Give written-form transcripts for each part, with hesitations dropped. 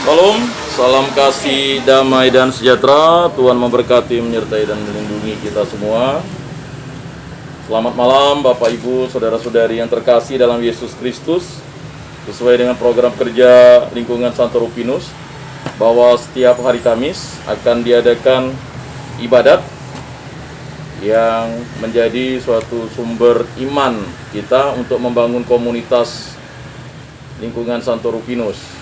Salam, salam kasih, damai dan sejahtera. Tuhan memberkati, menyertai dan melindungi kita semua. Selamat malam Bapak Ibu, Saudara-saudari yang terkasih dalam Yesus Kristus. Sesuai dengan program kerja lingkungan Santo Rupinus, bahwa setiap hari Kamis akan diadakan ibadat yang menjadi suatu sumber iman kita untuk membangun komunitas lingkungan Santo Rupinus.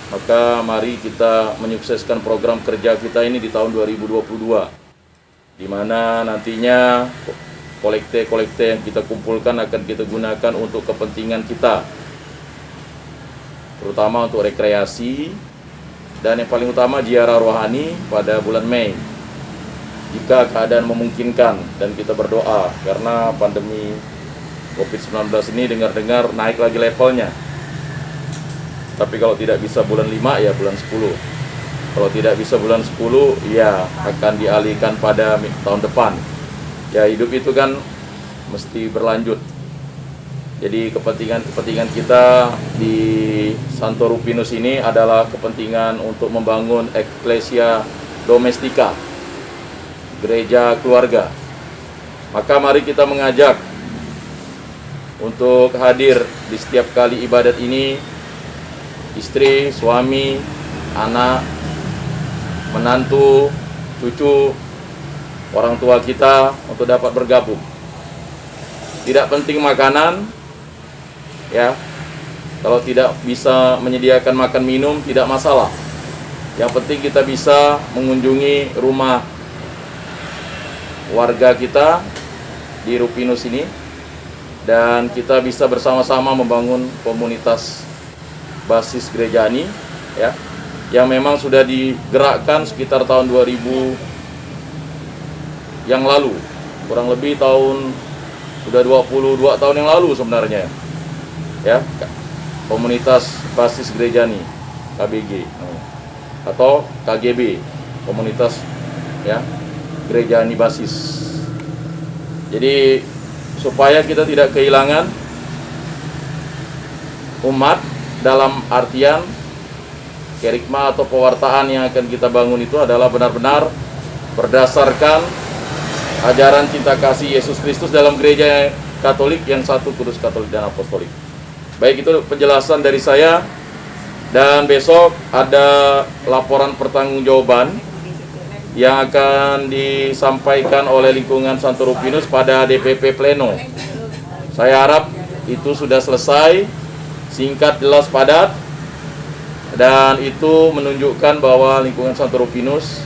Maka mari kita menyukseskan program kerja kita ini di tahun 2022, di mana nantinya kolekte-kolekte yang kita kumpulkan akan kita gunakan untuk kepentingan kita, terutama untuk rekreasi, dan yang paling utama ziarah rohani pada bulan Mei, jika keadaan memungkinkan. Dan kita berdoa karena pandemi COVID-19 ini dengar-dengar naik lagi levelnya. Tapi kalau tidak bisa bulan 5 ya bulan 10. Kalau tidak bisa bulan 10 ya akan dialihkan pada tahun depan. Ya, hidup itu kan mesti berlanjut. Jadi kepentingan kita di Santo Rupinus ini adalah kepentingan untuk membangun Ecclesia Domestica, gereja keluarga. Maka mari kita mengajak untuk hadir di setiap kali ibadat ini, istri, suami, anak, menantu, cucu, orang tua kita untuk dapat bergabung. Tidak penting makanan, ya. Kalau tidak bisa menyediakan makan minum tidak masalah. Yang penting kita bisa mengunjungi rumah warga kita di Rupinus ini, dan kita bisa bersama-sama membangun komunitas basis gereja ini, ya, yang memang sudah digerakkan sekitar tahun 2000 yang lalu, kurang lebih sudah 22 tahun yang lalu sebenarnya, ya, komunitas basis gereja ini, KBG atau KGB, komunitas, ya, gereja ini basis. Jadi supaya kita tidak kehilangan umat, dalam artian kerikma atau pewartaan yang akan kita bangun itu adalah benar-benar berdasarkan ajaran cinta kasih Yesus Kristus dalam gereja Katolik yang satu, kudus, Katolik, dan Apostolik. Baik, itu penjelasan dari saya. Dan besok ada laporan pertanggungjawaban yang akan disampaikan oleh lingkungan Santo Rupinus pada DPP Pleno. Saya harap itu sudah selesai, singkat, jelas, padat, dan itu menunjukkan bahwa lingkungan Santo Rupinus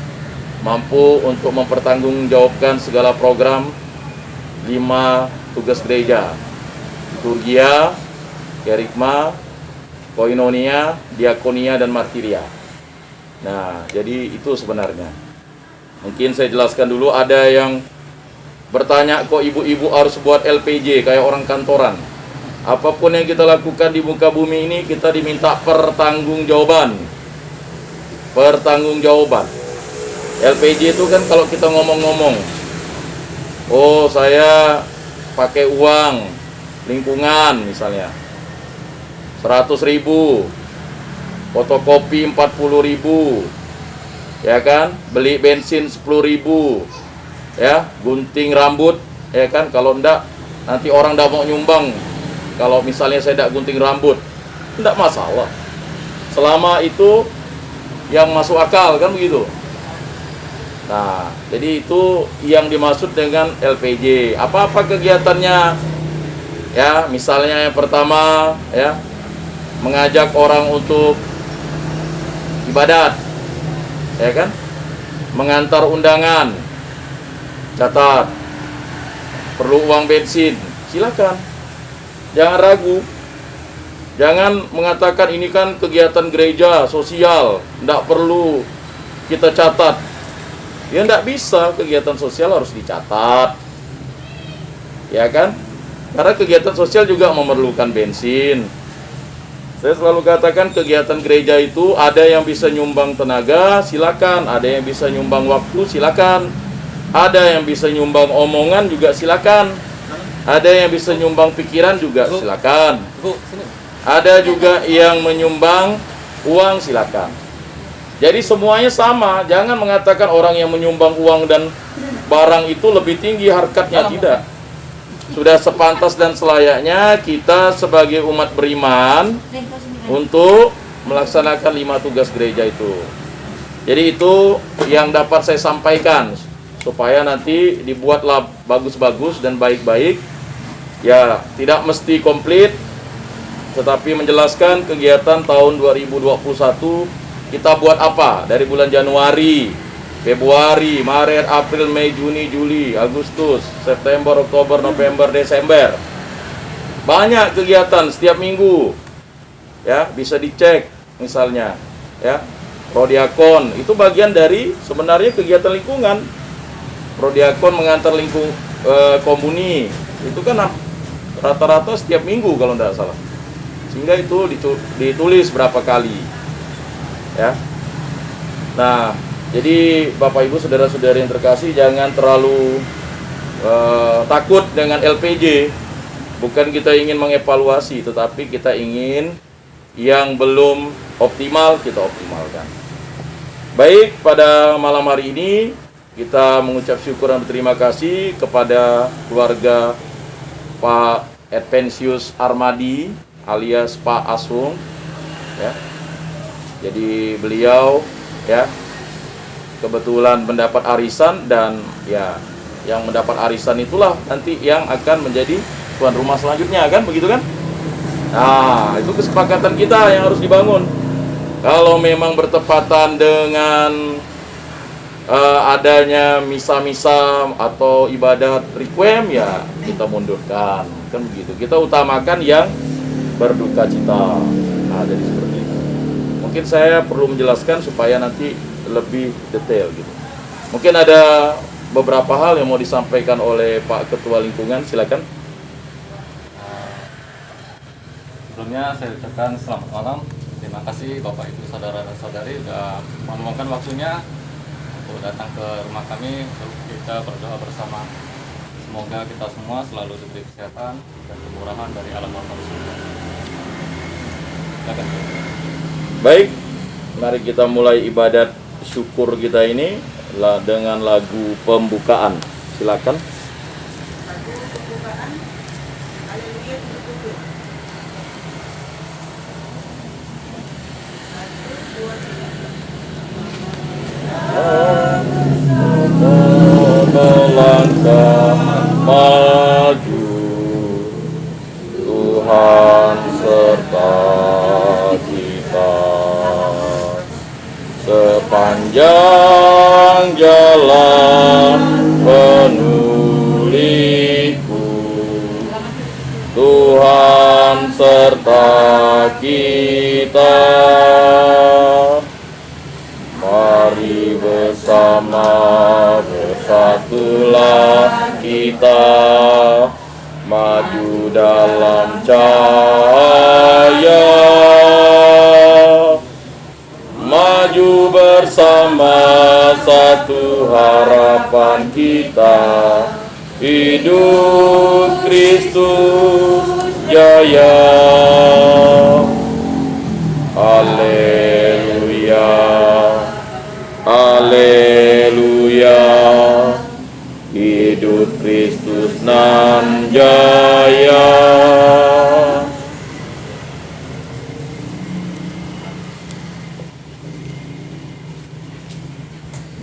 mampu untuk mempertanggungjawabkan segala program 5 tugas gereja: liturgia, kerikma, koinonia, diakonia, dan martiria. Nah, jadi itu sebenarnya. Mungkin saya jelaskan dulu, ada yang bertanya, kok ibu-ibu harus buat LPJ kayak orang kantoran? Apapun yang kita lakukan di muka bumi ini, kita diminta pertanggungjawaban. Pertanggungjawaban. LPJ itu kan kalau kita ngomong-ngomong, oh saya pakai uang lingkungan misalnya 100.000, fotokopi 40.000, ya kan, beli bensin 10.000, ya, gunting rambut, ya kan, kalau enggak nanti orang enggak mau nyumbang. Kalau misalnya saya tidak gunting rambut, tidak masalah, selama itu yang masuk akal, kan begitu. Nah, jadi itu yang dimaksud dengan LPJ. Apa-apa kegiatannya, ya, misalnya yang pertama, ya, mengajak orang untuk ibadat, ya kan, mengantar undangan, catat, perlu uang bensin, silakan. Jangan ragu. Jangan mengatakan ini kan kegiatan gereja sosial, tidak perlu kita catat. Ya, tidak bisa, kegiatan sosial harus dicatat, ya kan? Karena kegiatan sosial juga memerlukan bensin. Saya selalu katakan kegiatan gereja itu ada yang bisa nyumbang tenaga, silakan. Ada yang bisa nyumbang waktu, silakan. Ada yang bisa nyumbang omongan juga, silakan. Ada yang bisa nyumbang pikiran juga, silakan. Ada juga yang menyumbang uang silakan. Jadi semuanya sama, jangan mengatakan orang yang menyumbang uang dan barang itu lebih tinggi harkatnya, tidak. Sudah sepantas dan selayaknya kita sebagai umat beriman untuk melaksanakan 5 tugas gereja itu. Jadi itu yang dapat saya sampaikan, supaya nanti dibuatlah bagus-bagus dan baik-baik. Ya, tidak mesti komplit, tetapi menjelaskan kegiatan tahun 2021 kita buat apa dari bulan Januari, Februari, Maret, April, Mei, Juni, Juli, Agustus, September, Oktober, November, Desember. Banyak kegiatan setiap minggu. Ya, bisa dicek misalnya, ya. Prodiakon itu bagian dari sebenarnya kegiatan lingkungan. Prodiakon mengantar komuni. Itu kan rata-rata setiap minggu kalau tidak salah. Sehingga itu ditulis berapa kali. Ya. Nah, jadi Bapak Ibu saudara-saudari yang terkasih, jangan terlalu takut dengan LPJ. Bukan kita ingin mengevaluasi, tetapi kita ingin yang belum optimal kita optimalkan. Baik, pada malam hari ini kita mengucap syukur dan berterima kasih kepada keluarga Pak Edpensius Armadi alias Pak Asung, ya. Jadi beliau, ya, kebetulan mendapat arisan, dan ya yang mendapat arisan itulah nanti yang akan menjadi tuan rumah selanjutnya, kan begitu kan? Nah, itu kesepakatan kita yang harus dibangun. Kalau memang bertepatan dengan adanya misa-misa atau ibadat requiem, ya kita mundurkan, kan begitu. Kita utamakan yang berduka cita. Nah, jadi seperti itu. Mungkin saya perlu menjelaskan supaya nanti lebih detail gitu. Mungkin ada beberapa hal yang mau disampaikan oleh Pak Ketua Lingkungan, silakan. Sebelumnya saya ucapkan selamat malam. Terima kasih Bapak Ibu saudara dan saudari sudah meluangkan waktunya untuk datang ke rumah kami untuk kita berdoa bersama. Semoga kita semua selalu diberi kesehatan dan kemurahan dari alam Maha Surga. Silakan. Baik, mari kita mulai ibadat syukur kita ini dengan lagu pembukaan. Silakan. Lagu pembukaan. Haleluya bersyukur. 1, 2, 3. Melangkah maju, Tuhan serta kita. Sepanjang jalan penuh liku, Tuhan serta kita. Mari bersama bersatulah kita, maju dalam cahaya, maju bersama satu harapan kita, hidup Kristus jaya. Haleluya, haleluya, hidup Kristus nan jaya.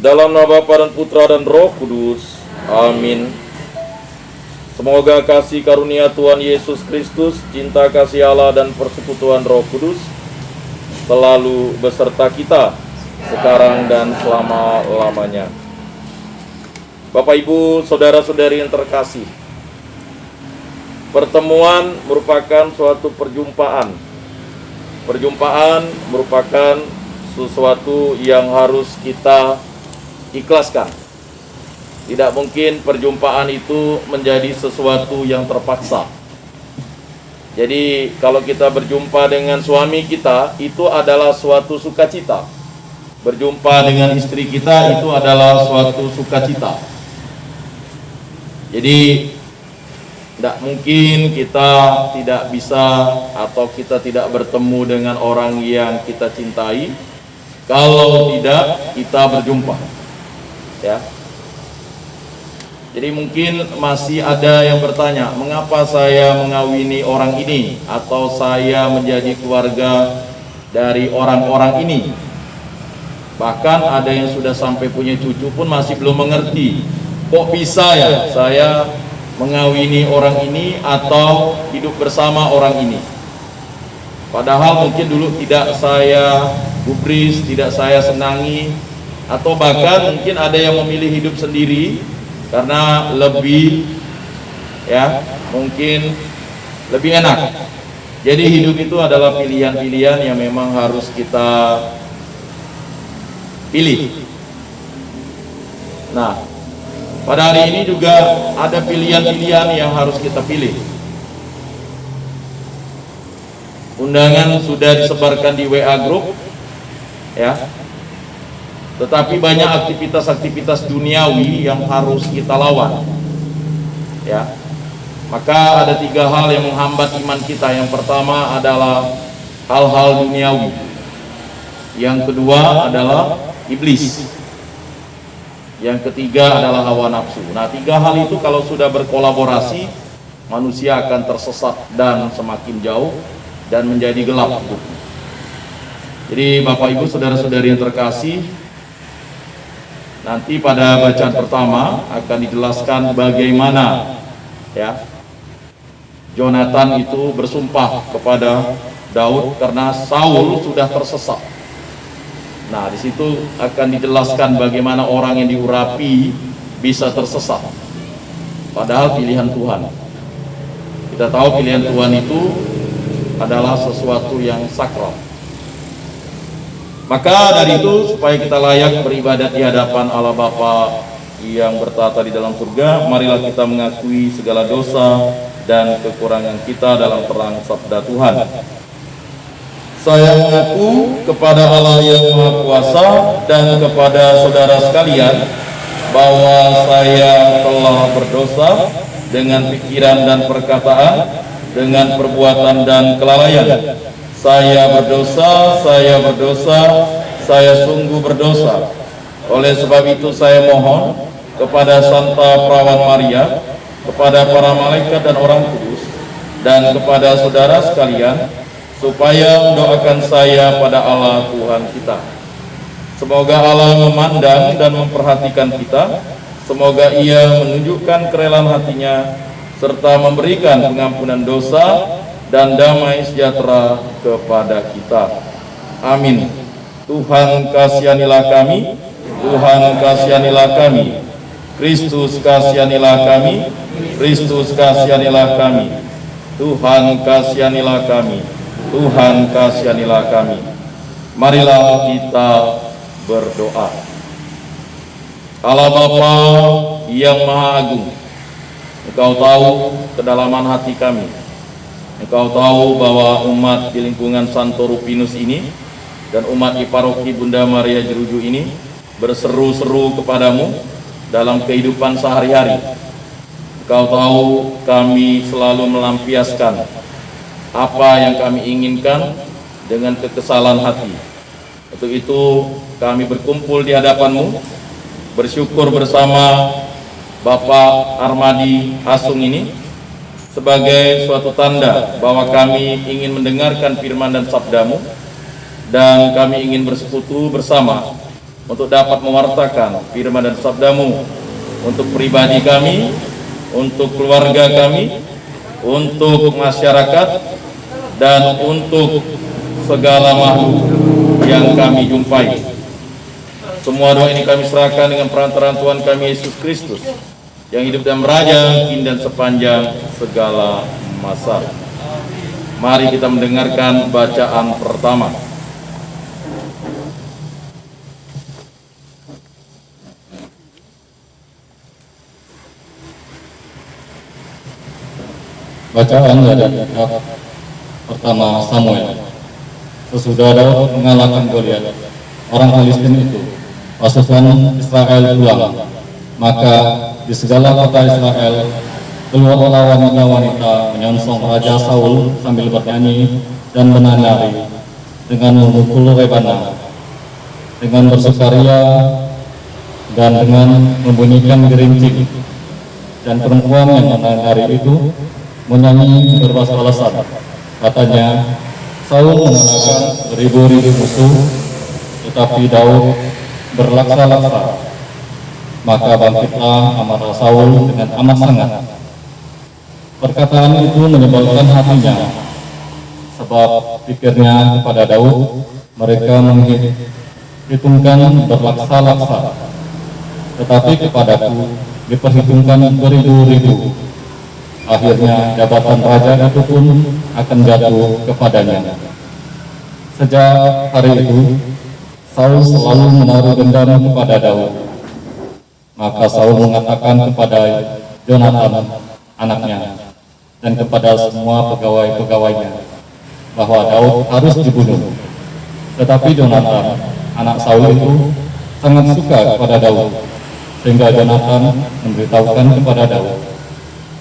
Dalam nama Bapa dan Putra dan Roh Kudus. Amin. Semoga kasih karunia Tuhan Yesus Kristus, cinta kasih Allah dan persekutuan Roh Kudus selalu beserta kita sekarang dan selama-lamanya. Bapak Ibu, saudara-saudari yang terkasih, pertemuan merupakan suatu perjumpaan. Perjumpaan merupakan sesuatu yang harus kita ikhlaskan. Tidak mungkin perjumpaan itu menjadi sesuatu yang terpaksa. Jadi kalau kita berjumpa dengan suami kita, itu adalah suatu sukacita. Berjumpa dengan istri kita itu adalah suatu sukacita. Jadi Tidak mungkin kita tidak bisa atau kita tidak bertemu dengan orang yang kita cintai kalau tidak kita berjumpa, ya. Jadi mungkin masih ada yang bertanya, mengapa saya mengawini orang ini atau saya menjadi keluarga dari orang-orang ini. Bahkan ada yang sudah sampai punya cucu pun masih belum mengerti, kok bisa ya saya mengawini orang ini atau hidup bersama orang ini. Padahal mungkin dulu tidak saya gubris, tidak saya senangi, atau bahkan mungkin ada yang memilih hidup sendiri karena lebih, ya, mungkin lebih enak. Jadi hidup itu adalah pilihan-pilihan yang memang harus kita pilih. Nah, pada hari ini juga ada pilihan-pilihan yang harus kita pilih. Undangan sudah disebarkan di WA Group, ya. Tetapi banyak aktivitas-aktivitas duniawi yang harus kita lawan, ya. Maka ada 3 hal yang menghambat iman kita. Yang pertama adalah hal-hal duniawi. Yang kedua adalah iblis. Yang ketiga adalah hawa nafsu. Nah, 3 hal itu kalau sudah berkolaborasi, manusia akan tersesat dan semakin jauh dan menjadi gelap. Jadi Bapak Ibu saudara-saudari yang terkasih, nanti pada bacaan pertama akan dijelaskan bagaimana, ya, Jonathan itu bersumpah kepada Daud karena Saul sudah tersesat. Nah, di situ akan dijelaskan bagaimana orang yang diurapi bisa tersesat. Padahal pilihan Tuhan. Kita tahu pilihan Tuhan itu adalah sesuatu yang sakral. Maka dari itu, supaya kita layak beribadat di hadapan Allah Bapa yang bertata di dalam surga, marilah kita mengakui segala dosa dan kekurangan kita dalam terang sabda Tuhan. Saya mengaku kepada Allah yang Maha Kuasa dan kepada saudara sekalian bahwa saya telah berdosa dengan pikiran dan perkataan, dengan perbuatan dan kelalaian. Saya berdosa, saya sungguh berdosa. Oleh sebab itu saya mohon kepada Santa Perawan Maria, kepada para malaikat dan orang kudus, dan kepada saudara sekalian, supaya mendoakan saya pada Allah Tuhan kita. Semoga Allah memandang dan memperhatikan kita. Semoga Ia menunjukkan kerelaan hatinya serta memberikan pengampunan dosa dan damai sejahtera kepada kita. Amin. Tuhan kasihanilah kami, Tuhan kasihanilah kami. Kristus kasihanilah kami, Kristus kasihanilah kami. Tuhan kasihanilah kami, Tuhan kasihanilah kami. Marilah kita berdoa. Allah Bapa yang Maha Agung, Engkau tahu kedalaman hati kami. Engkau tahu bahwa umat di lingkungan Santo Rupinus ini dan umat di paroki Bunda Maria Jeruju ini berseru-seru kepadamu dalam kehidupan sehari-hari. Engkau tahu kami selalu melampiaskan apa yang kami inginkan dengan kekesalan hati. Untuk itu kami berkumpul di hadapan-Mu, bersyukur bersama Bapak Armadi Asung ini sebagai suatu tanda bahwa kami ingin mendengarkan firman dan sabda-Mu, dan kami ingin bersekutu bersama untuk dapat mewartakan firman dan sabda-Mu untuk pribadi kami, untuk keluarga kami, untuk masyarakat, dan untuk segala makhluk yang kami jumpai. Semua doa ini kami serahkan dengan perantaraan Tuhan kami Yesus Kristus yang hidup dan meraja kini dan sepanjang segala masa. Mari kita mendengarkan bacaan pertama. Bacaan dari kitab pertama Samuel. Sesudah Daud mengalahkan Goliat, orang Filistin itu, pasukan Israel pulang. Maka di segala kota Israel keluarlah wanita-wanita menyongsong Raja Saul sambil bernyanyi dan menari dengan memukul rebana, dengan bersukaria dan dengan membunyikan gerincing. Dan perempuan yang menari itu menyanyi berbahasa-bahasa. Katanya, Saul mengalahkan beribu-ribu musuh, tetapi Daud berlaksa-laksa. Maka bangkitlah amarah Saul dengan amat sangat. Perkataan itu menyebalkan hatinya, sebab pikirnya kepada Daud, mereka menghitungkan berlaksa-laksa, tetapi kepadaku diperhitungkan beribu-ribu. Akhirnya jabatan raja itu pun akan jatuh kepadanya. Sejak hari itu, Saul selalu menaruh dendam kepada Daud. Maka Saul mengatakan kepada Yonatan, anaknya, dan kepada semua pegawai-pegawainya, bahwa Daud harus dibunuh. Tetapi Yonatan, anak Saul itu sangat suka kepada Daud, sehingga Yonatan memberitahukan kepada Daud,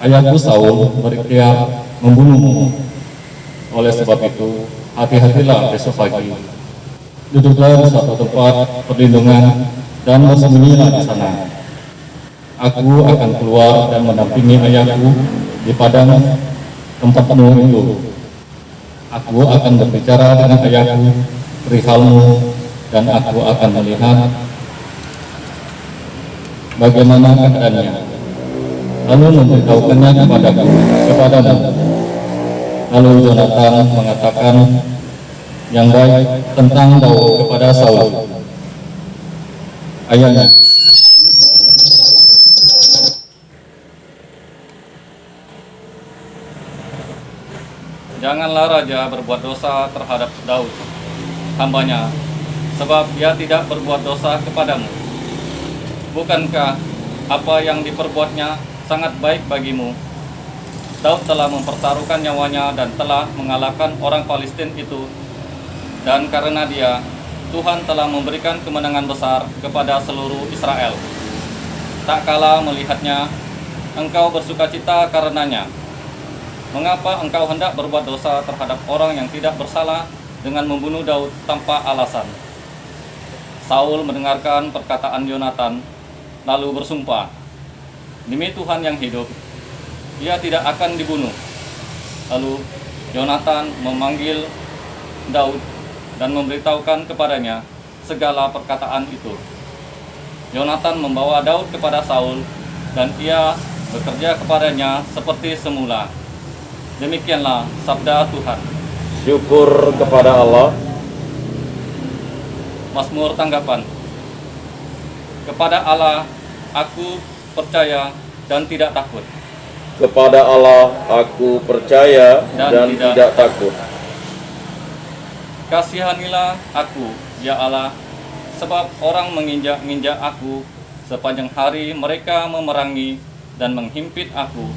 ayahku Saul berikhtiar membunuhmu. Oleh sebab itu, hati-hatilah besok pagi. Duduklah di satu tempat perlindungan dan bersembunyilah di sana. Aku akan keluar dan mendampingi ayahku di padang tempatmu itu. Aku akan berbicara dengan ayahku perihalmu, dan aku akan melihat bagaimana keadaannya, lalu memberitahukannya kepadamu. Lalu Yonatan mengatakan yang baik tentang Daud kepada Saul, ayahnya. Janganlah raja berbuat dosa terhadap Daud, hambanya, sebab dia tidak berbuat dosa kepadamu. Bukankah apa yang diperbuatnya sangat baik bagimu? Daud telah mempertaruhkan nyawanya dan telah mengalahkan orang Palestina itu. Dan karena dia, Tuhan telah memberikan kemenangan besar kepada seluruh Israel. Tak kalah melihatnya, engkau bersukacita karenanya. Mengapa engkau hendak berbuat dosa terhadap orang yang tidak bersalah dengan membunuh Daud tanpa alasan? Saul mendengarkan perkataan Yonatan, lalu bersumpah, demi Tuhan yang hidup, ia tidak akan dibunuh. Lalu Yonatan memanggil Daud dan memberitahukan kepadanya segala perkataan itu. Yonatan membawa Daud kepada Saul, dan ia bekerja kepadanya seperti semula. Demikianlah sabda Tuhan. Syukur kepada Allah. Mazmur tanggapan. Kepada Allah aku percaya dan tidak takut. Kepada Allah aku percaya dan tidak takut. Kasihanilah aku, ya Allah, sebab orang menginjak-injak aku. Sepanjang hari mereka memerangi dan menghimpit aku.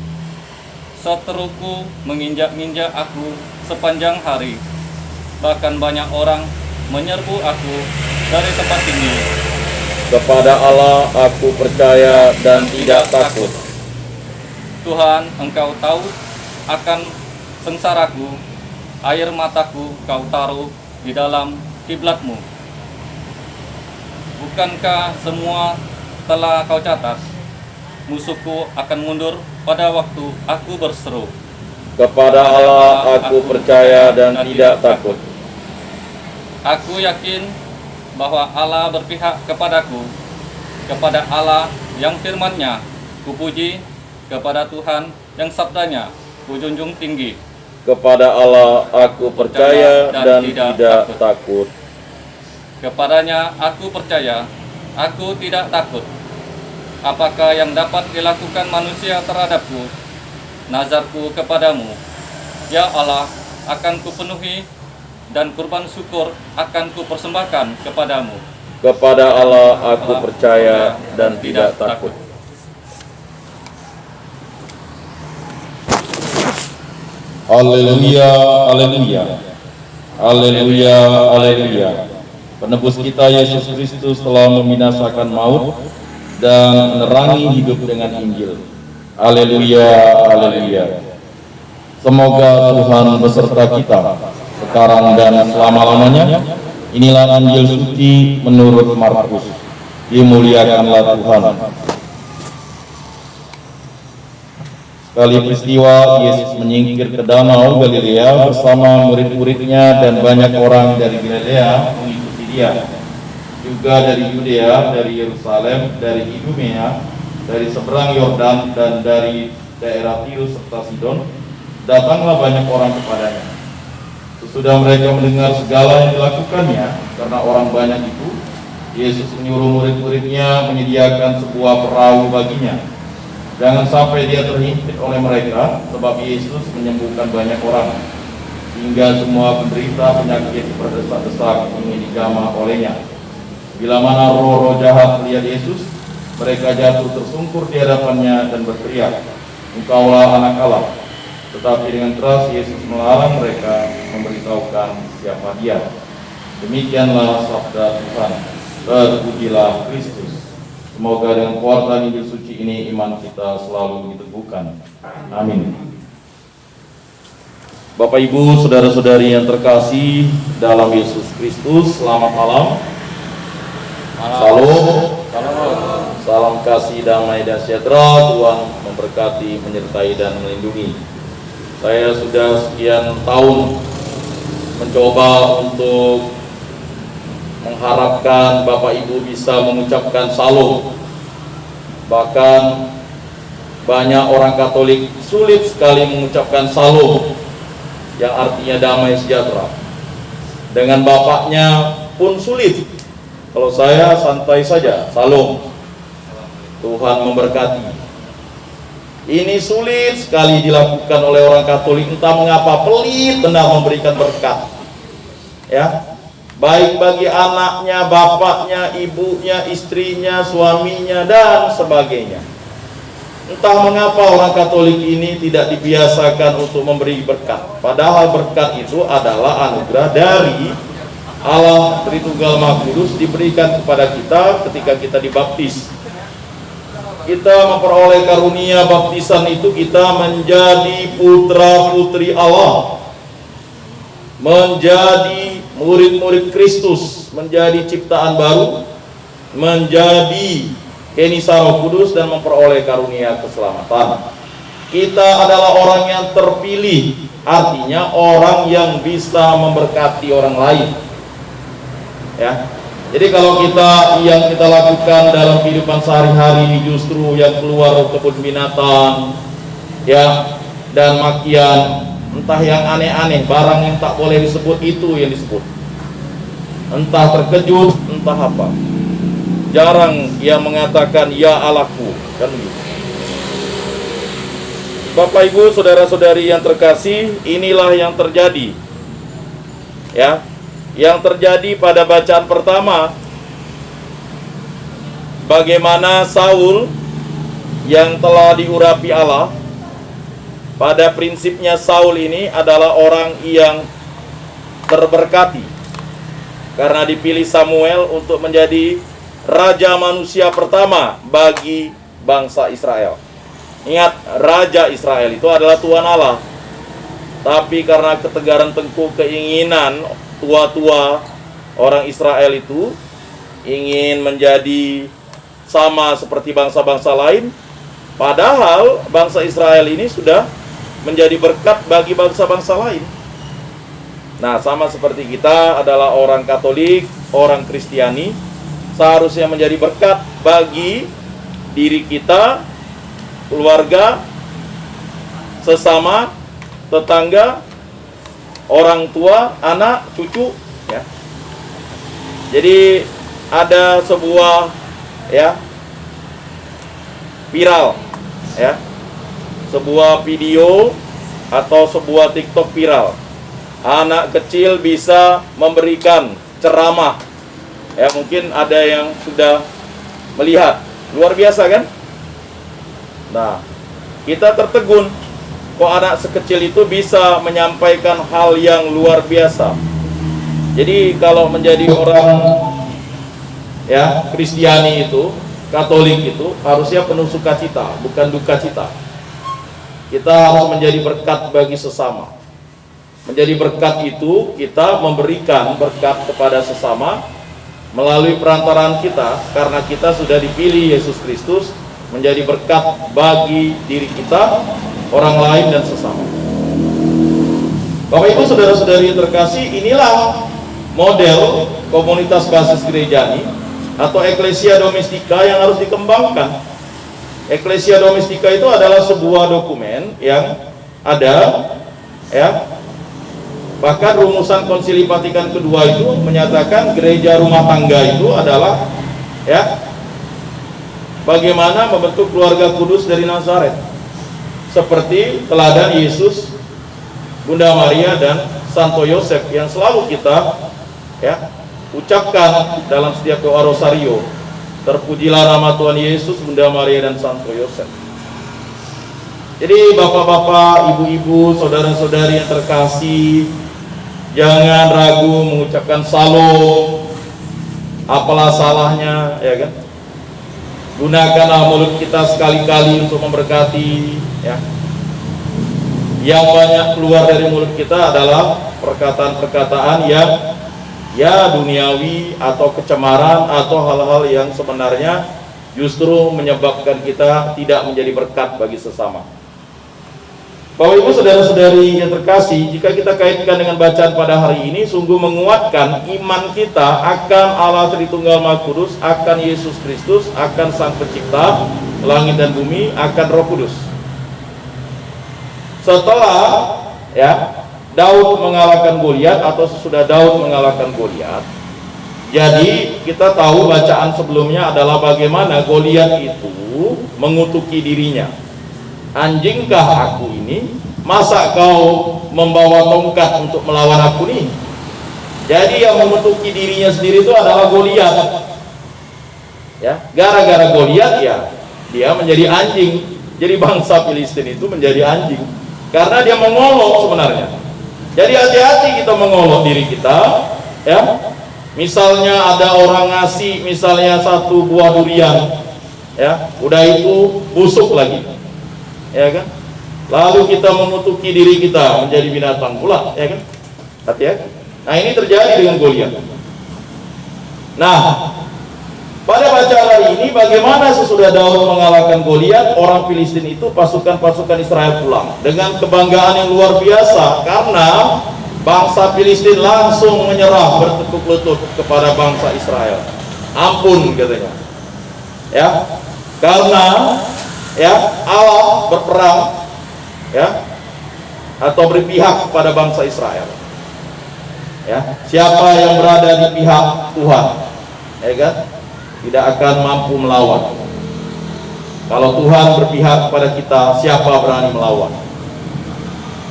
Seteruku menginjak-injak aku sepanjang hari. Bahkan banyak orang menyerbu aku dari tempat tinggi. Kepada Allah aku percaya dan tidak takut. Tuhan, engkau tahu akan sengsaraku. Air mataku kau taruh di dalam kiblatmu. Bukankah semua telah kau catat? Musuhku akan mundur pada waktu aku berseru. Kepada Allah aku percaya dan tidak takut. Aku yakin bahwa Allah berpihak kepadaku. Kepada Allah yang firman-Nya kupuji, kepada Tuhan yang sabdanya kujunjung tinggi. Kepada Allah aku percaya dan tidak takut. Kepadanya aku percaya, aku tidak takut. Apakah yang dapat dilakukan manusia terhadapku? Nazarku kepadamu, ya Allah, akan kupenuhi, dan kurban syukur akan kupersembahkan kepadamu. Kepada Allah aku percaya dan tidak takut. Haleluya, haleluya, haleluya, haleluya. Penebus kita Yesus Kristus telah membinasakan maut dan menerangi hidup dengan Injil. Haleluya, haleluya. Semoga Tuhan beserta kita sekarang dan selama-lamanya. Inilah Injil suci menurut Markus. Dimuliakanlah Tuhan. Sekali peristiwa, Yesus menyingkir ke danau Galilea bersama murid-muridnya, dan banyak orang dari Galilea mengikuti dia. Juga dari Yudea, dari Yerusalem, dari Idumea, dari seberang Yordan, dan dari daerah Tirus serta Sidon, datanglah banyak orang kepadanya. Sesudah mereka mendengar segala yang dilakukannya, karena orang banyak itu, Yesus menyuruh murid-muridnya menyediakan sebuah perahu baginya. Jangan sampai dia terhimpit oleh mereka, sebab Yesus menyembuhkan banyak orang, hingga semua penderita penyakit berdesak-desak ingin dijamah olehnya. Bila mana roh-roh jahat melihat Yesus, mereka jatuh tersungkur di hadapannya dan berteriak, "Engkaulah Anak Allah." Tetapi dengan keras Yesus melarang mereka memberitahukan siapa dia. Demikianlah sabda Tuhan. Terpujilah Kristus. Semoga dengan kuasa Injil suci ini iman kita selalu diteguhkan. Amin. Bapak Ibu, saudara-saudari yang terkasih dalam Yesus Kristus, selamat malam. Salam kasih, damai dan sejahtera. Tuhan memberkati, menyertai dan melindungi. Saya sudah sekian tahun mencoba untuk mengharapkan Bapak Ibu bisa mengucapkan salam. Bahkan banyak orang Katolik sulit sekali mengucapkan salam, yang artinya damai sejahtera. Dengan bapaknya pun sulit. Kalau saya santai saja, salam. Tuhan memberkati. Ini sulit sekali dilakukan oleh orang Katolik, entah mengapa, pelit benar memberikan berkat. Ya. Baik bagi anaknya, bapaknya, ibunya, istrinya, suaminya, dan sebagainya. Entah mengapa orang Katolik ini tidak dibiasakan untuk memberi berkat. Padahal berkat itu adalah anugerah dari Allah Tritunggal Maha Kudus, diberikan kepada kita ketika kita dibaptis. Kita memperoleh karunia baptisan itu, kita menjadi putra-putri Allah, menjadi murid-murid Kristus, menjadi ciptaan baru, menjadi kenisa Roh Kudus, dan memperoleh karunia keselamatan. Kita adalah orang yang terpilih, artinya orang yang bisa memberkati orang lain. Ya. Jadi kalau yang kita lakukan dalam kehidupan sehari-hari justru yang keluar kebun binatang, ya, dan makian, entah yang aneh-aneh, barang yang tak boleh disebut itu yang disebut. Entah terkejut, entah apa. Jarang yang mengatakan ya Allahku, kan begitu. Bapak Ibu, saudara-saudari yang terkasih, inilah yang terjadi. Ya. Yang terjadi pada bacaan pertama, bagaimana Saul yang telah diurapi Allah. Pada prinsipnya Saul ini adalah orang yang terberkati karena dipilih Samuel untuk menjadi raja manusia pertama bagi bangsa Israel. Ingat, raja Israel itu adalah Tuhan Allah. Tapi karena ketegaran tengkuk keinginan tua-tua orang Israel itu ingin menjadi sama seperti bangsa-bangsa lain, padahal bangsa Israel ini sudah menjadi berkat bagi bangsa-bangsa lain. Nah, sama seperti kita adalah orang Katolik, orang Kristiani, seharusnya menjadi berkat bagi diri kita, keluarga, sesama, tetangga, orang tua, anak, cucu, ya. Jadi ada sebuah, ya, viral, ya, sebuah video atau sebuah TikTok viral. Anak kecil bisa memberikan ceramah, ya, mungkin ada yang sudah melihat, luar biasa kan? Nah, kita tertegun. Kok anak sekecil itu bisa menyampaikan hal yang luar biasa. Jadi kalau menjadi orang, ya, Kristiani itu, Katolik itu harusnya penuh sukacita, bukan duka cita. kita harus menjadi berkat bagi sesama. Menjadi berkat itu kita memberikan berkat kepada sesama melalui perantaraan kita, karena kita sudah dipilih Yesus Kristus menjadi berkat bagi diri kita, orang lain dan sesama. Bapak Ibu saudara-saudari yang terkasih, inilah model komunitas basis gerejani atau Ecclesia Domestica yang harus dikembangkan. Ecclesia Domestica itu adalah sebuah dokumen yang ada, ya. Bahkan rumusan Konsili Vatikan kedua itu menyatakan gereja rumah tangga itu adalah, ya, bagaimana membentuk keluarga kudus dari Nazaret, seperti teladan Yesus, Bunda Maria dan Santo Yosef yang selalu kita, ya, ucapkan dalam setiap doa rosario. Terpujilah nama Tuhan Yesus, Bunda Maria dan Santo Yosef. Jadi bapak-bapak, ibu-ibu, saudara-saudari yang terkasih, jangan ragu mengucapkan salam. Apalah salahnya, ya kan? Gunakanlah mulut kita sekali-kali untuk memberkati, ya. Yang banyak keluar dari mulut kita adalah perkataan-perkataan yang, ya, duniawi atau kecemaran atau hal-hal yang sebenarnya justru menyebabkan kita tidak menjadi berkat bagi sesama. Bapak Ibu saudara-saudari yang terkasih, jika kita kaitkan dengan bacaan pada hari ini, sungguh menguatkan iman kita akan Allah Tritunggal Maha Kudus, akan Yesus Kristus, akan Sang Pencipta langit dan bumi, akan Roh Kudus. Setelah, ya, Daud mengalahkan Goliat atau sesudah Daud mengalahkan Goliat, jadi kita tahu bacaan sebelumnya adalah bagaimana Goliat itu mengutuki dirinya. Anjingkah aku ini? Masa kau membawa tongkat untuk melawan aku nih? Jadi yang mengutuki dirinya sendiri itu adalah Goliat. Ya, gara-gara Goliat, ya, dia menjadi anjing. Jadi bangsa Filistin itu menjadi anjing karena dia mengolok sebenarnya. Jadi hati-hati kita mengolok diri kita, ya. Misalnya ada orang ngasih misalnya satu buah durian, ya, udah itu busuk lagi, ya kan? Lalu kita mengutuki diri kita menjadi binatang pula, ya kan? Hati-hati. Nah, ini terjadi dengan Goliat. Nah, pada bacaan hari ini bagaimana sesudah Daud mengalahkan Goliat, orang Filistin itu pasukan-pasukan Israel pulang dengan kebanggaan yang luar biasa karena bangsa Filistin langsung menyerah bertekuk lutut kepada bangsa Israel. Ampun katanya. Ya. Karena, ya, Allah berperang, ya, atau berpihak kepada bangsa Israel. Ya, siapa yang berada di pihak Tuhan, ya kan, tidak akan mampu melawan. Kalau Tuhan berpihak kepada kita, siapa berani melawan?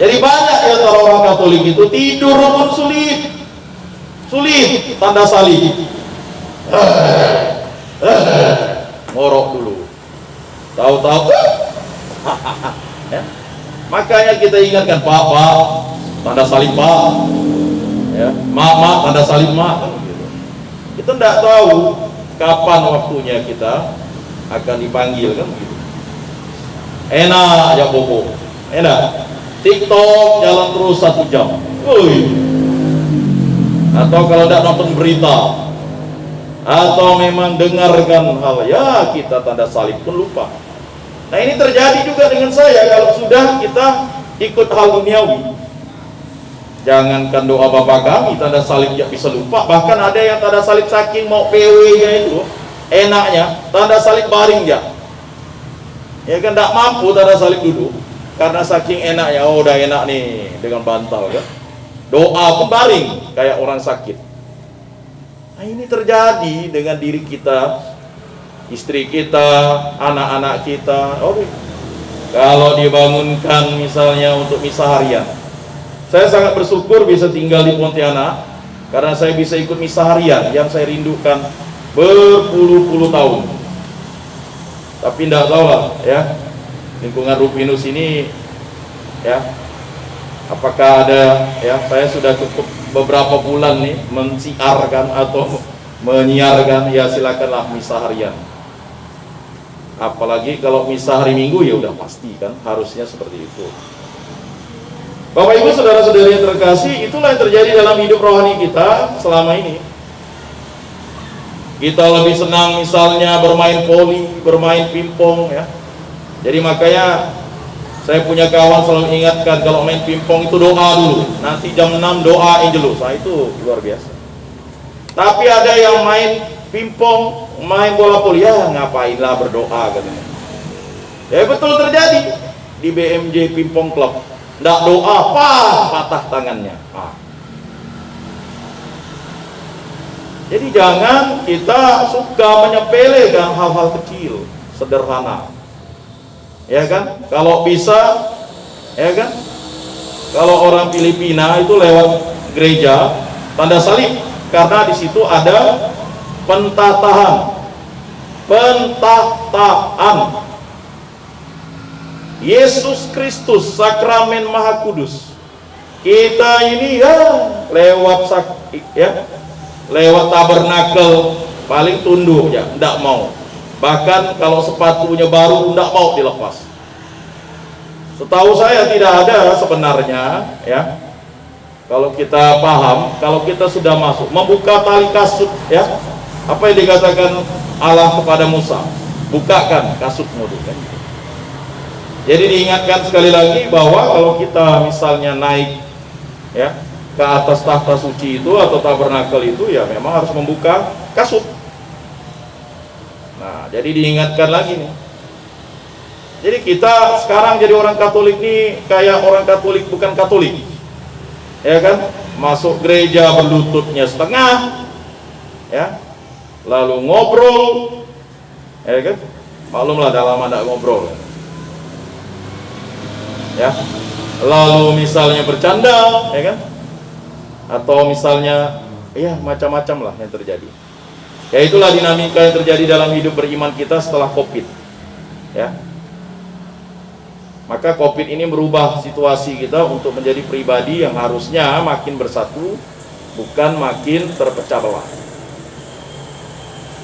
Jadi banyak ya orang Katolik itu tidur pun sulit, tanda salib, ngorok dulu, tahu-tahu, ya. Makanya kita ingatkan, Pak, tanda salib, Pak, ya, Mak, tanda salib, Mak. Kita tidak tahu kapan waktunya kita akan dipanggil, kan begitu. Enak aja bobo, enak. TikTok jalan terus 1 jam. Atau kalau tidak nonton berita, atau memang dengarkan hal, ya, kita tanda salib pun lupa. Nah, ini terjadi juga dengan saya kalau sudah kita ikut hal duniawi. Jangankan doa Bapa Kami, tanda salib ya bisa lupa. Bahkan ada yang tanda salib saking mau PW-nya itu enaknya tanda salib baring ya. Ya kan, tidak mampu tanda salib duduk karena saking enaknya. Oh, udah enak nih dengan bantal ya. Doa pun baring kayak orang sakit. Nah, ini terjadi dengan diri kita, istri kita, anak-anak kita. Oke. Kalau dibangunkan misalnya untuk misa harian, saya sangat bersyukur bisa tinggal di Pontianak karena saya bisa ikut misa harian yang saya rindukan berpuluh-puluh tahun. Tapi tidak tahu lah, ya, lingkungan Rupinus ini, ya, apakah ada, ya, saya sudah cukup beberapa bulan nih mensiarkan atau menyiarkan, ya, silakanlah misa harian. Apalagi kalau misa hari Minggu ya udah pasti kan, harusnya seperti itu. Bapak Ibu saudara-saudari yang terkasih, itulah yang terjadi dalam hidup rohani kita selama ini. Kita lebih senang misalnya bermain voli, bermain pingpong ya. Jadi makanya saya punya kawan selalu ingatkan, kalau main pingpong itu doa dulu. Nanti jam 6 doa Angelus. Nah itu luar biasa. Tapi ada yang main pingpong, main bola voli, ya ngapainlah berdoa katanya. Ya betul terjadi di BMJ Pingpong Club. Nggak doa, patah tangannya. Jadi jangan kita suka menyepelekan hal-hal kecil, sederhana. Ya kan? Kalau bisa, ya kan? Kalau orang Filipina itu lewat gereja tanda salib, karena di situ ada pentataan. Yesus Kristus, sakramen Maha Kudus. Kita ini ya lewat tabernakel paling tunduk ya, enggak mau. Bahkan kalau sepatunya baru enggak mau dilepas. Setahu saya tidak ada sebenarnya ya. Kalau kita paham, kalau kita sudah masuk membuka tali kasut ya. Apa yang dikatakan Allah kepada Musa? Bukakan kasutmu itu kan. Jadi diingatkan sekali lagi bahwa kalau kita misalnya naik ya ke atas tahta suci itu atau tabernakel itu ya memang harus membuka kasut. Nah, jadi diingatkan lagi nih. Jadi kita sekarang jadi orang Katolik nih kayak orang Katolik bukan Katolik. Ya kan? Masuk gereja berlututnya setengah. Ya. Lalu ngobrol. Ya kan? Maklumlah dah lama enggak ngobrol. Ya, lalu misalnya bercanda, ya kan? Atau misalnya, ya macam-macam lah yang terjadi. Ya itulah dinamika yang terjadi dalam hidup beriman kita setelah COVID. Ya, maka COVID ini merubah situasi kita untuk menjadi pribadi yang harusnya makin bersatu, bukan makin terpecah belah.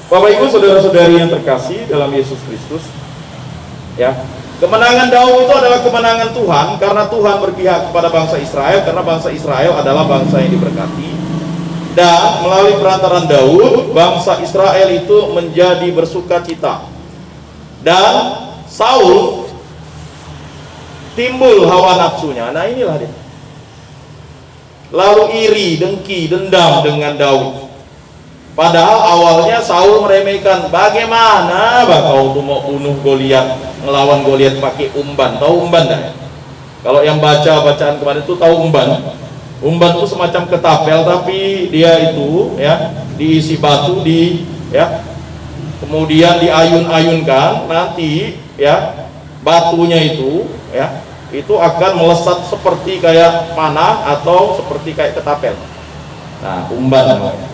Bapak Ibu saudara-saudari yang terkasih dalam Yesus Kristus, ya. Kemenangan Daud itu adalah kemenangan Tuhan karena Tuhan berpihak kepada bangsa Israel, karena bangsa Israel adalah bangsa yang diberkati. Dan melalui perantaran Daud, bangsa Israel itu menjadi bersukacita. Dan Saul timbul hawa nafsunya. Nah inilah dia. Lalu iri, dengki, dendam dengan Daud. Padahal awalnya Saul meremehkan, bagaimana kau tuh mau bunuh Goliat, ngelawan Goliat pakai umban. Tahu umban dah? Kalau yang baca bacaan kemarin itu tahu umban. Umban itu semacam ketapel tapi dia itu ya diisi batu kemudian diayun-ayunkan, nanti ya batunya itu ya itu akan melesat seperti kayak panah atau seperti kayak ketapel. Nah, umban namanya.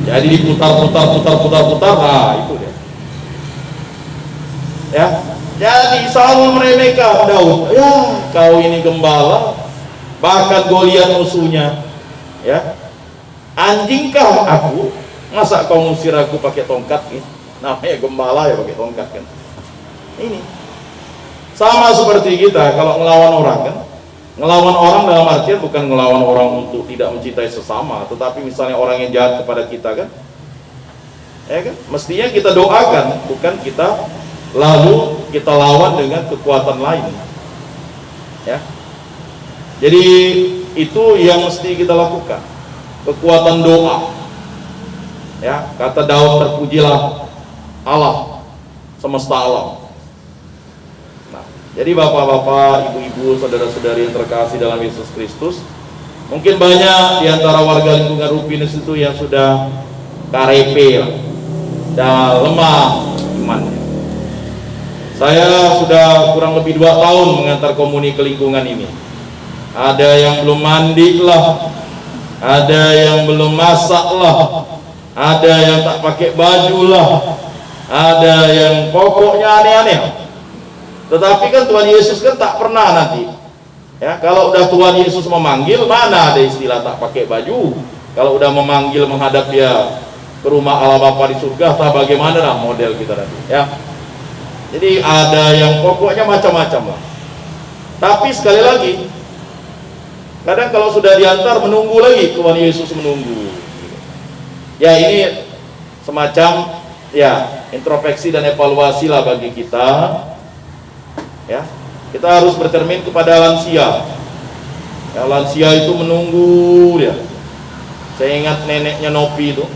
Jadi diputar, nah itu dia. Ya, jadi Saul meremehkan Daud. Ya, kau ini gembala, bahkan Goliat musuhnya. Ya, anjingkah aku? Masa kau ngusir aku pakai tongkat? Namanya gembala ya pakai tongkat kan. Ini sama seperti kita kalau ngelawan orang kan. Ngelawan orang dalam artian bukan ngelawan orang untuk tidak mencintai sesama, tetapi misalnya orang yang jahat kepada kita kan, ya kan, mestinya kita doakan, bukan kita lalu kita lawan dengan kekuatan lain. Ya, jadi itu yang mesti kita lakukan, kekuatan doa. Ya, kata Daud, terpujilah Allah semesta alam. Jadi bapak-bapak, ibu-ibu, saudara-saudari yang terkasih dalam Yesus Kristus, mungkin banyak di antara warga lingkungan Rupinus itu yang sudah karepe dan lemah imannya. Saya sudah kurang lebih 2 tahun mengantar komuni ke lingkungan ini. Ada yang belum mandi lah, ada yang belum masak lah, ada yang tak pakai baju lah, ada yang pokoknya aneh-aneh. Tetapi kan Tuhan Yesus kan tak pernah nanti. Ya, kalau udah Tuhan Yesus memanggil, mana ada istilah tak pakai baju. Kalau udah memanggil menghadap dia ke rumah Allah Bapa di surga, tak bagaimana lah model kita nanti. Ya, Jadi ada yang pokoknya macam-macam lah. Tapi sekali lagi, kadang kalau sudah diantar menunggu lagi, Tuhan Yesus menunggu. Ya ini semacam ya introspeksi dan evaluasi lah bagi kita. Ya, kita harus bercermin kepada lansia. Ya, lansia itu menunggu dia. Saya ingat neneknya Nopi itu.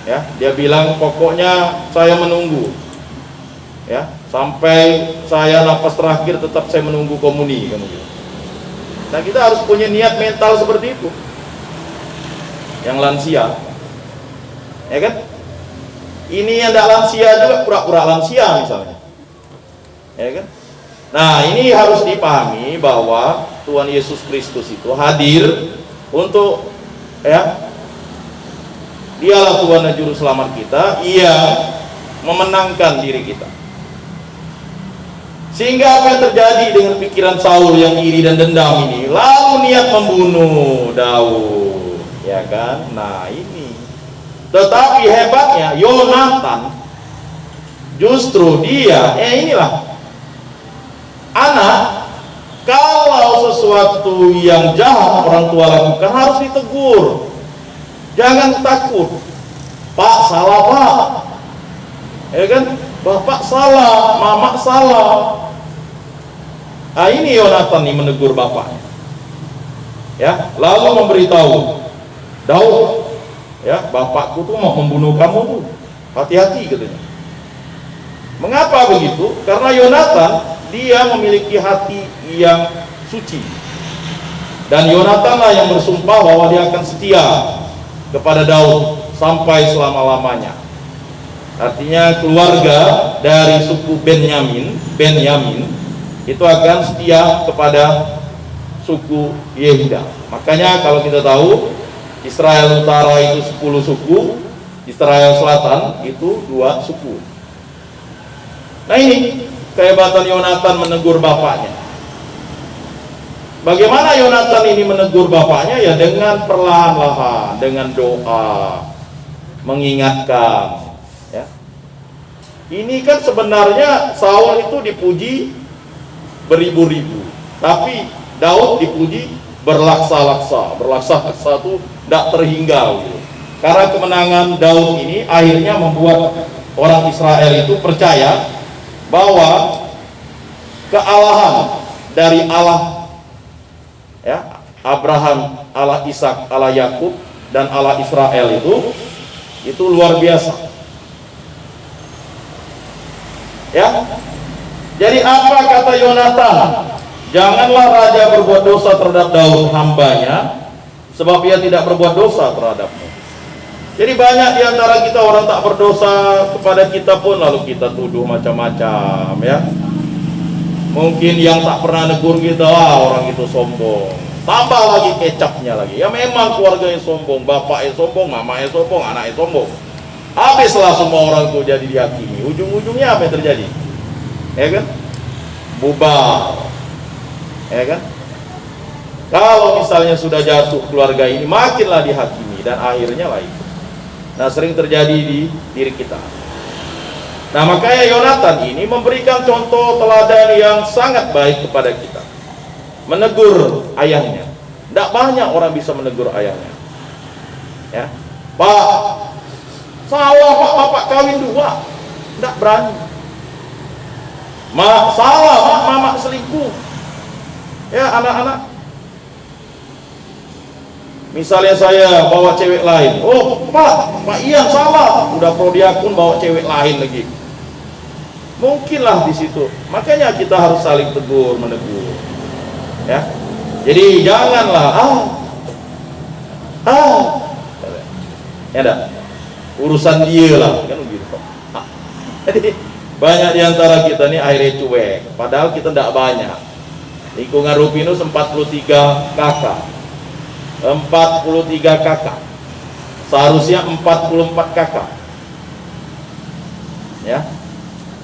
Ya, dia bilang pokoknya saya menunggu. Ya, sampai saya nafas terakhir tetap saya menunggu komuni kan gitu. Nah, kita harus punya niat mental seperti itu. Yang lansia. Ya kan? Ini yang tidak lansia juga pura-pura lansia misalnya. Ya kan? Nah, ini harus dipahami bahwa Tuhan Yesus Kristus itu hadir untuk ya, Dialah Tuhan dan Juru Selamat kita. Ia memenangkan diri kita. Sehingga apa yang terjadi dengan pikiran Saul yang iri dan dendam ini, lalu niat membunuh Daud, ya kan? Nah ini. Tetapi hebatnya Yonatan, justru dia, inilah anak. Kalau sesuatu yang jahat orang tua lakukan harus ditegur. Jangan takut. Pak salah pak, ya kan? Bapak salah, mama salah. Nah ini Yonatan nih menegur bapaknya. Ya, lalu memberitahu Daud, ya bapakku tuh mau membunuh kamu tuh. Hati-hati katanya. Mengapa begitu? Karena Yonatan dia memiliki hati yang suci. Dan Yonatan lah yang bersumpah bahwa dia akan setia kepada Daud sampai selama-lamanya. Artinya keluarga dari suku Benyamin itu akan setia kepada suku Yehuda. Makanya kalau kita tahu Israel Utara itu 10 suku, Israel Selatan itu 2 suku. Nah ini kehebatan Yonatan menegur bapaknya. Bagaimana Yonatan ini menegur bapaknya? Ya dengan perlahan-lahan, dengan doa, mengingatkan. Ya. Ini kan sebenarnya Saul itu dipuji beribu-ribu, tapi Daud dipuji berlaksa-laksa. Berlaksa-laksa itu tidak terhingga gitu. Karena kemenangan Daud ini akhirnya membuat orang Israel itu percaya bahwa kealahan dari Allah, ya, Abraham, Allah Ishak, Allah Yakub, dan Allah Israel itu luar biasa. Ya, jadi apa kata Yonatan? Janganlah raja berbuat dosa terhadap Daud hambanya, sebab ia tidak berbuat dosa terhadapmu. Jadi banyak di antara kita orang tak berdosa kepada kita pun lalu kita tuduh macam-macam, ya. Mungkin yang tak pernah negur kita, orang itu sombong. Tambah lagi kecapnya lagi. Ya memang keluarganya sombong, bapaknya sombong, mamanya sombong, anaknya sombong. Habislah semua orang itu jadi dihakimi. Ujung-ujungnya apa yang terjadi? Ya kan? Bubar. Ya kan? Kalau misalnya sudah jatuh keluarga ini, makinlah dihakimi dan akhirnya lah itu. Nah, sering terjadi di diri kita. Nah, makanya Yonatan ini memberikan contoh teladan yang sangat baik kepada kita. Menegur ayahnya. Tidak banyak orang bisa menegur ayahnya. Ya, Pak, salah Pak, bapak kawin 2. Tidak berani. Mak, salah Mak, mama selingkuh. Ya, anak-anak. Misalnya saya bawa cewek lain, oh Pak Ian salah, udah prodiakun bawa cewek lain lagi. Mungkinlah di situ. Makanya kita harus saling tegur, menegur. Ya, jadi janganlah ya dah, urusan dia lah, kan begitu. Jadi banyak di antara kita nih akhirnya cuek, padahal kita tidak banyak. Lingkungan Rupinus 43 kakak. 43 kakak. Seharusnya 44 kakak. Ya.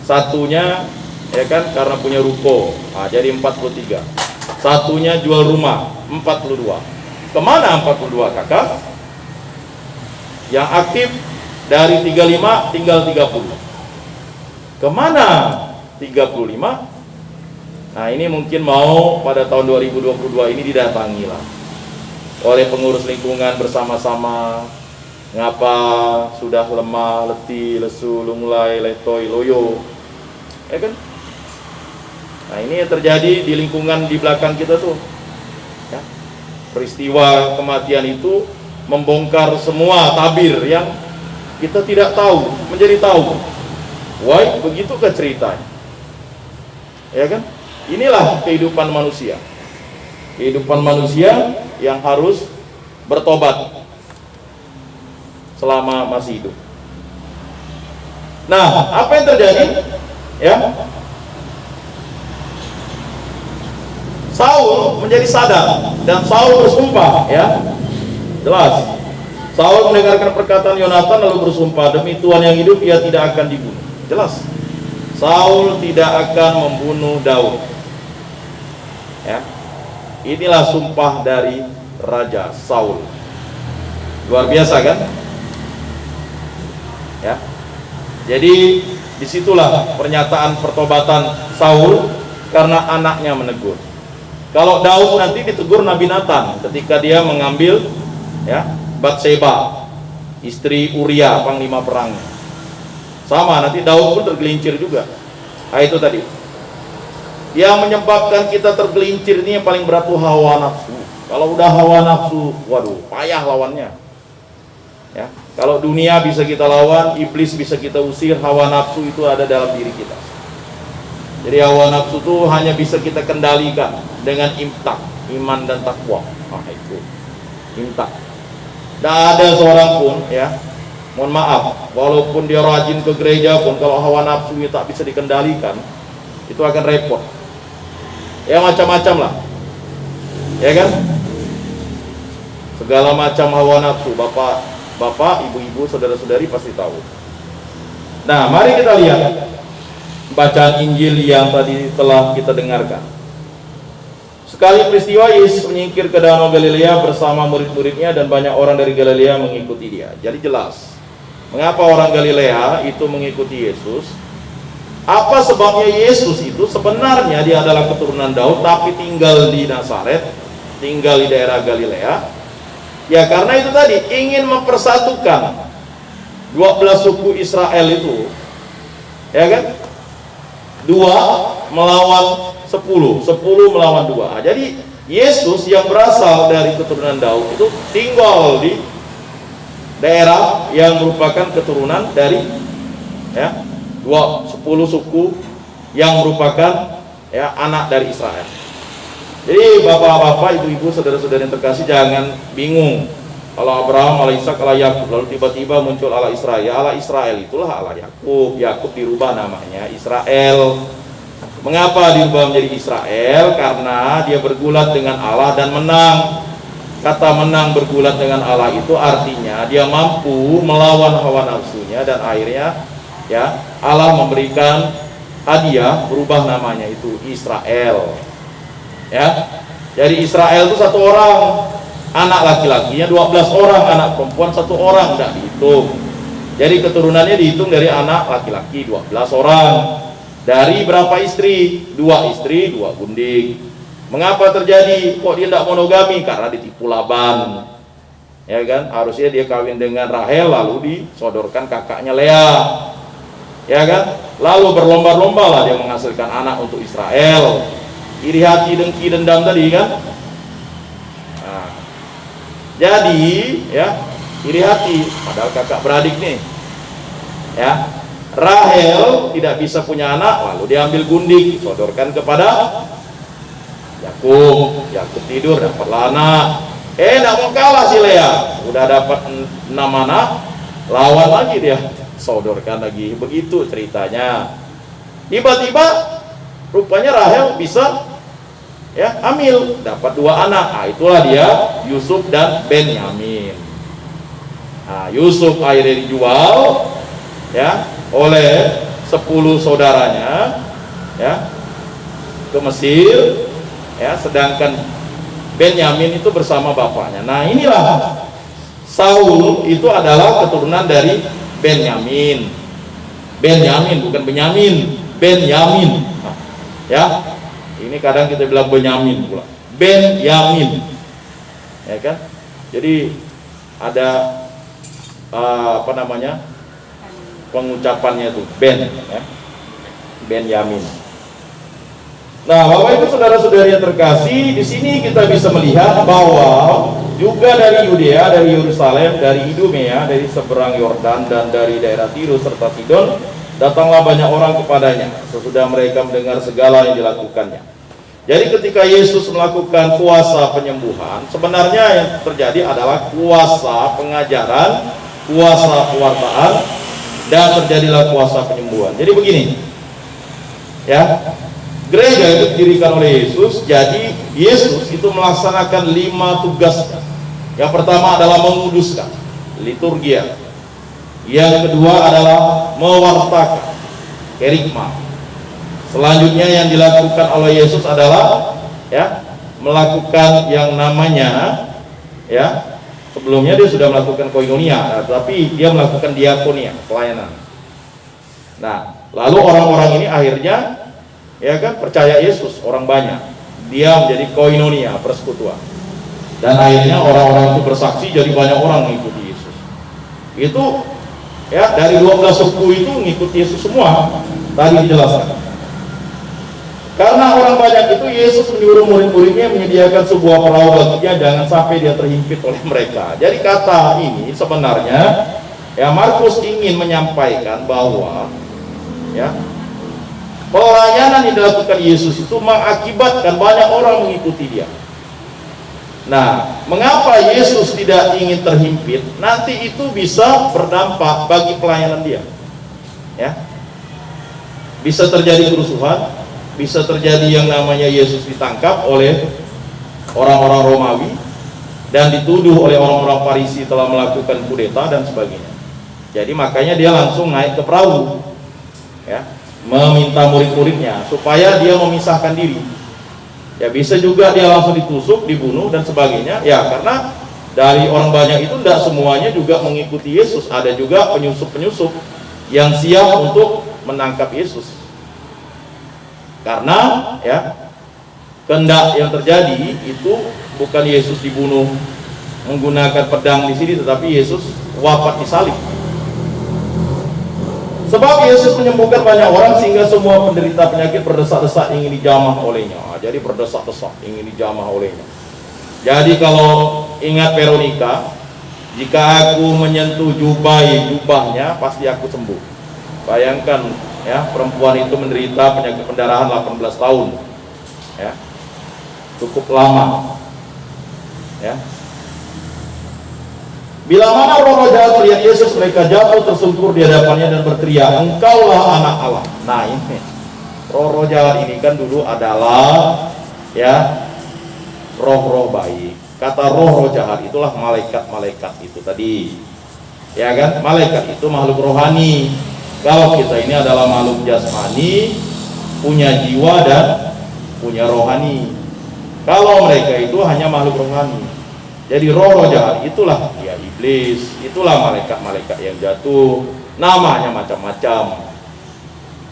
Satunya ya kan karena punya ruko. Nah, jadi 43. Satunya jual rumah, 42. Kemana 42 kakak? Yang aktif dari 35 tinggal 30. Kemana 35. Nah, ini mungkin mau pada tahun 2022 ini didatangi lah oleh pengurus lingkungan bersama-sama. Ngapa sudah lemah, letih, lesu, lunglai, letoy, loyo, ya kan? Nah, ini yang terjadi di lingkungan di belakang kita tuh, ya. Peristiwa kematian itu membongkar semua tabir yang kita tidak tahu menjadi tahu. Why? Begitu ke ceritanya, ya kan? Inilah kehidupan manusia. Kehidupan manusia yang harus bertobat selama masih hidup. Nah, apa yang terjadi? Ya, Saul menjadi sadar dan Saul bersumpah, ya. Jelas. Saul mendengarkan perkataan Yonatan lalu bersumpah, demi Tuhan yang hidup ia tidak akan dibunuh. Jelas. Saul tidak akan membunuh Daud. Ya. Inilah sumpah dari Raja Saul. Luar biasa kan? Ya. Jadi disitulah pernyataan pertobatan Saul karena anaknya menegur. Kalau Daud nanti ditegur Nabi Nathan ketika dia mengambil, ya, Batseba, istri Uria, panglima perangnya. Sama, nanti Daud pun tergelincir juga. Nah, itu tadi. Yang menyebabkan kita tergelincir ini yang paling berat tuh hawa nafsu. Kalau udah hawa nafsu, waduh, payah lawannya. Ya, kalau dunia bisa kita lawan, iblis bisa kita usir, hawa nafsu itu ada dalam diri kita. Jadi hawa nafsu itu hanya bisa kita kendalikan dengan imtak, iman dan takwa. Nah, itu imtak. Tidak ada seorang pun, ya, mohon maaf, walaupun dia rajin ke gereja pun, kalau hawa nafsu tak bisa dikendalikan, itu akan repot. Ya, macam-macam lah, ya kan? Segala macam hawa nafsu, bapak, ibu-ibu, saudara-saudari pasti tahu. Nah, mari kita lihat bacaan Injil yang tadi telah kita dengarkan. Sekali peristiwa Yesus menyingkir ke Danau Galilea bersama murid-muridnya dan banyak orang dari Galilea mengikuti dia. Jadi jelas, mengapa orang Galilea itu mengikuti Yesus? Apa sebabnya Yesus itu sebenarnya dia adalah keturunan Daud tapi tinggal di Nazaret, tinggal di daerah Galilea. Ya karena itu tadi ingin mempersatukan 12 suku Israel itu, ya kan? 2 melawan 10 melawan 2. Jadi Yesus yang berasal dari keturunan Daud itu tinggal di daerah yang merupakan keturunan dari, ya, 10 suku yang merupakan, ya, anak dari Israel. Jadi bapak-bapak, ibu-ibu, saudara-saudara yang terkasih, jangan bingung kalau Abraham, Allah Ishak, Allah Yakub, lalu tiba-tiba muncul Allah Israel. Ya, Allah Israel itulah Allah Yakub. Yakub dirubah namanya Israel. Mengapa dirubah menjadi Israel? Karena dia bergulat dengan Allah dan menang. Kata menang bergulat dengan Allah itu artinya dia mampu melawan hawa nafsunya dan akhirnya, ya, Allah memberikan hadiah berubah namanya itu Israel. Ya. Jadi Israel itu 1 orang, anak laki-lakinya 12 orang, anak perempuan 1 orang, tidak dihitung. Jadi keturunannya dihitung dari anak laki-laki 12 orang. Dari berapa istri? 2 istri, 2 gundik. Mengapa terjadi? Kok dia tidak monogami? Karena ditipu Laban. Ya kan? Harusnya dia kawin dengan Rahel lalu disodorkan kakaknya Lea. Ya kan? Lalu berlomba-lomba lah dia menghasilkan anak untuk Israel. Iri hati, dengki, dendam tadi kan? Nah, jadi, ya, iri hati padahal kakak beradik nih. Ya. Rahel tidak bisa punya anak, lalu diambil gundik, sodorkan kepada Yakub. Yakub tidur, dapatlah anak. Tidak mau kalah si Lea, udah dapat 6 anak, lawan lagi dia, sodorkan lagi. Begitu ceritanya. Tiba-tiba rupanya Rahel bisa, ya, hamil, dapat 2 anak. Nah, itulah dia Yusuf dan Benyamin. Nah, Yusuf akhirnya dijual, ya, oleh 10 saudaranya, ya, ke Mesir, ya, sedangkan Benyamin itu bersama bapaknya. Nah, inilah Saul itu adalah keturunan dari Benyamin. Benyamin bukan Benyamin. Benyamin. Nah, ya, ini kadang kita bilang Benyamin pula. Benyamin, ya kan? Jadi ada apa namanya pengucapannya itu Ben, ya. Benyamin. Nah, Bapak Ibu saudara-saudari yang terkasih, di sini kita bisa melihat bahwa juga dari Yudea, dari Yerusalem, dari Idumea, dari seberang Yordan dan dari daerah Tirus serta Sidon, datanglah banyak orang kepadanya sesudah mereka mendengar segala yang dilakukannya. Jadi ketika Yesus melakukan kuasa penyembuhan, sebenarnya yang terjadi adalah kuasa pengajaran, kuasa pewartaan, dan terjadilah kuasa penyembuhan. Jadi begini, ya. Gereja itu didirikan oleh Yesus, jadi Yesus itu melaksanakan 5 tugas. Yang pertama adalah menguduskan, liturgia. Yang kedua adalah mewartakan, kerigma. Selanjutnya yang dilakukan oleh Yesus adalah ya melakukan yang namanya ya sebelumnya dia sudah melakukan koinonia, tapi dia melakukan diakonia, pelayanan. Nah, lalu orang-orang ini akhirnya ya kan percaya Yesus, orang banyak, dia menjadi koinonia, persekutuan, dan akhirnya orang-orang itu bersaksi, jadi banyak orang mengikuti Yesus. Itu ya dari 12 suku itu mengikuti Yesus semua, tadi dijelaskan. Karena orang banyak itu, Yesus menyuruh murid-muridnya menyediakan sebuah perahu baginya, jangan sampai dia terhimpit oleh mereka. Jadi kata ini sebenarnya ya Markus ingin menyampaikan bahwa ya pelayanan yang dilakukan Yesus itu mengakibatkan banyak orang mengikuti dia. Nah, mengapa Yesus tidak ingin terhimpit? Nanti itu bisa berdampak bagi pelayanan dia. Ya. Bisa terjadi kerusuhan, bisa terjadi yang namanya Yesus ditangkap oleh orang-orang Romawi dan dituduh oleh orang-orang Farisi telah melakukan kudeta dan sebagainya. Jadi makanya dia langsung naik ke perahu. Ya. Meminta murid-muridnya supaya dia memisahkan diri. Ya bisa juga dia langsung ditusuk, dibunuh dan sebagainya. Ya karena dari orang banyak itu tidak semuanya juga mengikuti Yesus. Ada juga penyusup-penyusup yang siap untuk menangkap Yesus. Karena ya kehendak yang terjadi itu bukan Yesus dibunuh menggunakan pedang di sini, tetapi Yesus wafat disalib. Sebab Yesus menyembuhkan banyak orang sehingga semua penderita penyakit berdesak-desak ingin dijamah olehnya. Jadi berdesak-desak ingin dijamah olehnya. Jadi kalau ingat Veronica, jika aku menyentuh jubahnya pasti aku sembuh. Bayangkan ya, perempuan itu menderita penyakit pendarahan 18 tahun. Ya. Cukup lama. Ya. Bila mana roh-roh jahat melihat Yesus, mereka jatuh tersungkur di hadapannya dan berteriak, "Engkaulah anak Allah." Nah ini, roh-roh jahat ini kan dulu adalah ya roh-roh baik. Kata roh-roh jahat itulah malaikat-malaikat itu tadi. Ya kan, malaikat itu makhluk rohani. Kalau kita ini adalah makhluk jasmani, punya jiwa dan punya rohani. Kalau mereka itu hanya makhluk rohani. Jadi roh-roh jahat itulah ya iblis, itulah malaikat-malaikat yang jatuh, namanya macam-macam.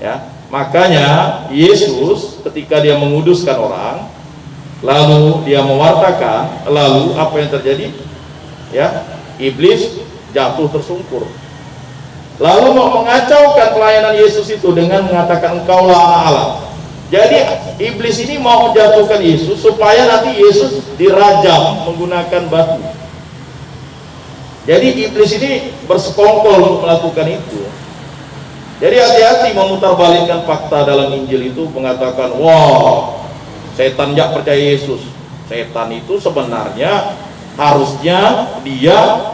Ya, makanya Yesus ketika dia menguduskan orang, lalu dia mewartakan, lalu apa yang terjadi? Ya, iblis jatuh tersungkur. Lalu mau mengacaukan pelayanan Yesus itu dengan mengatakan engkaulah anak Allah. Jadi iblis ini mau menjatuhkan Yesus supaya nanti Yesus dirajam menggunakan batu. Jadi iblis ini bersekongkol untuk melakukan itu. Jadi hati-hati memutarbalikkan fakta dalam Injil itu mengatakan, wah setan tidak percaya Yesus. Setan itu sebenarnya harusnya dia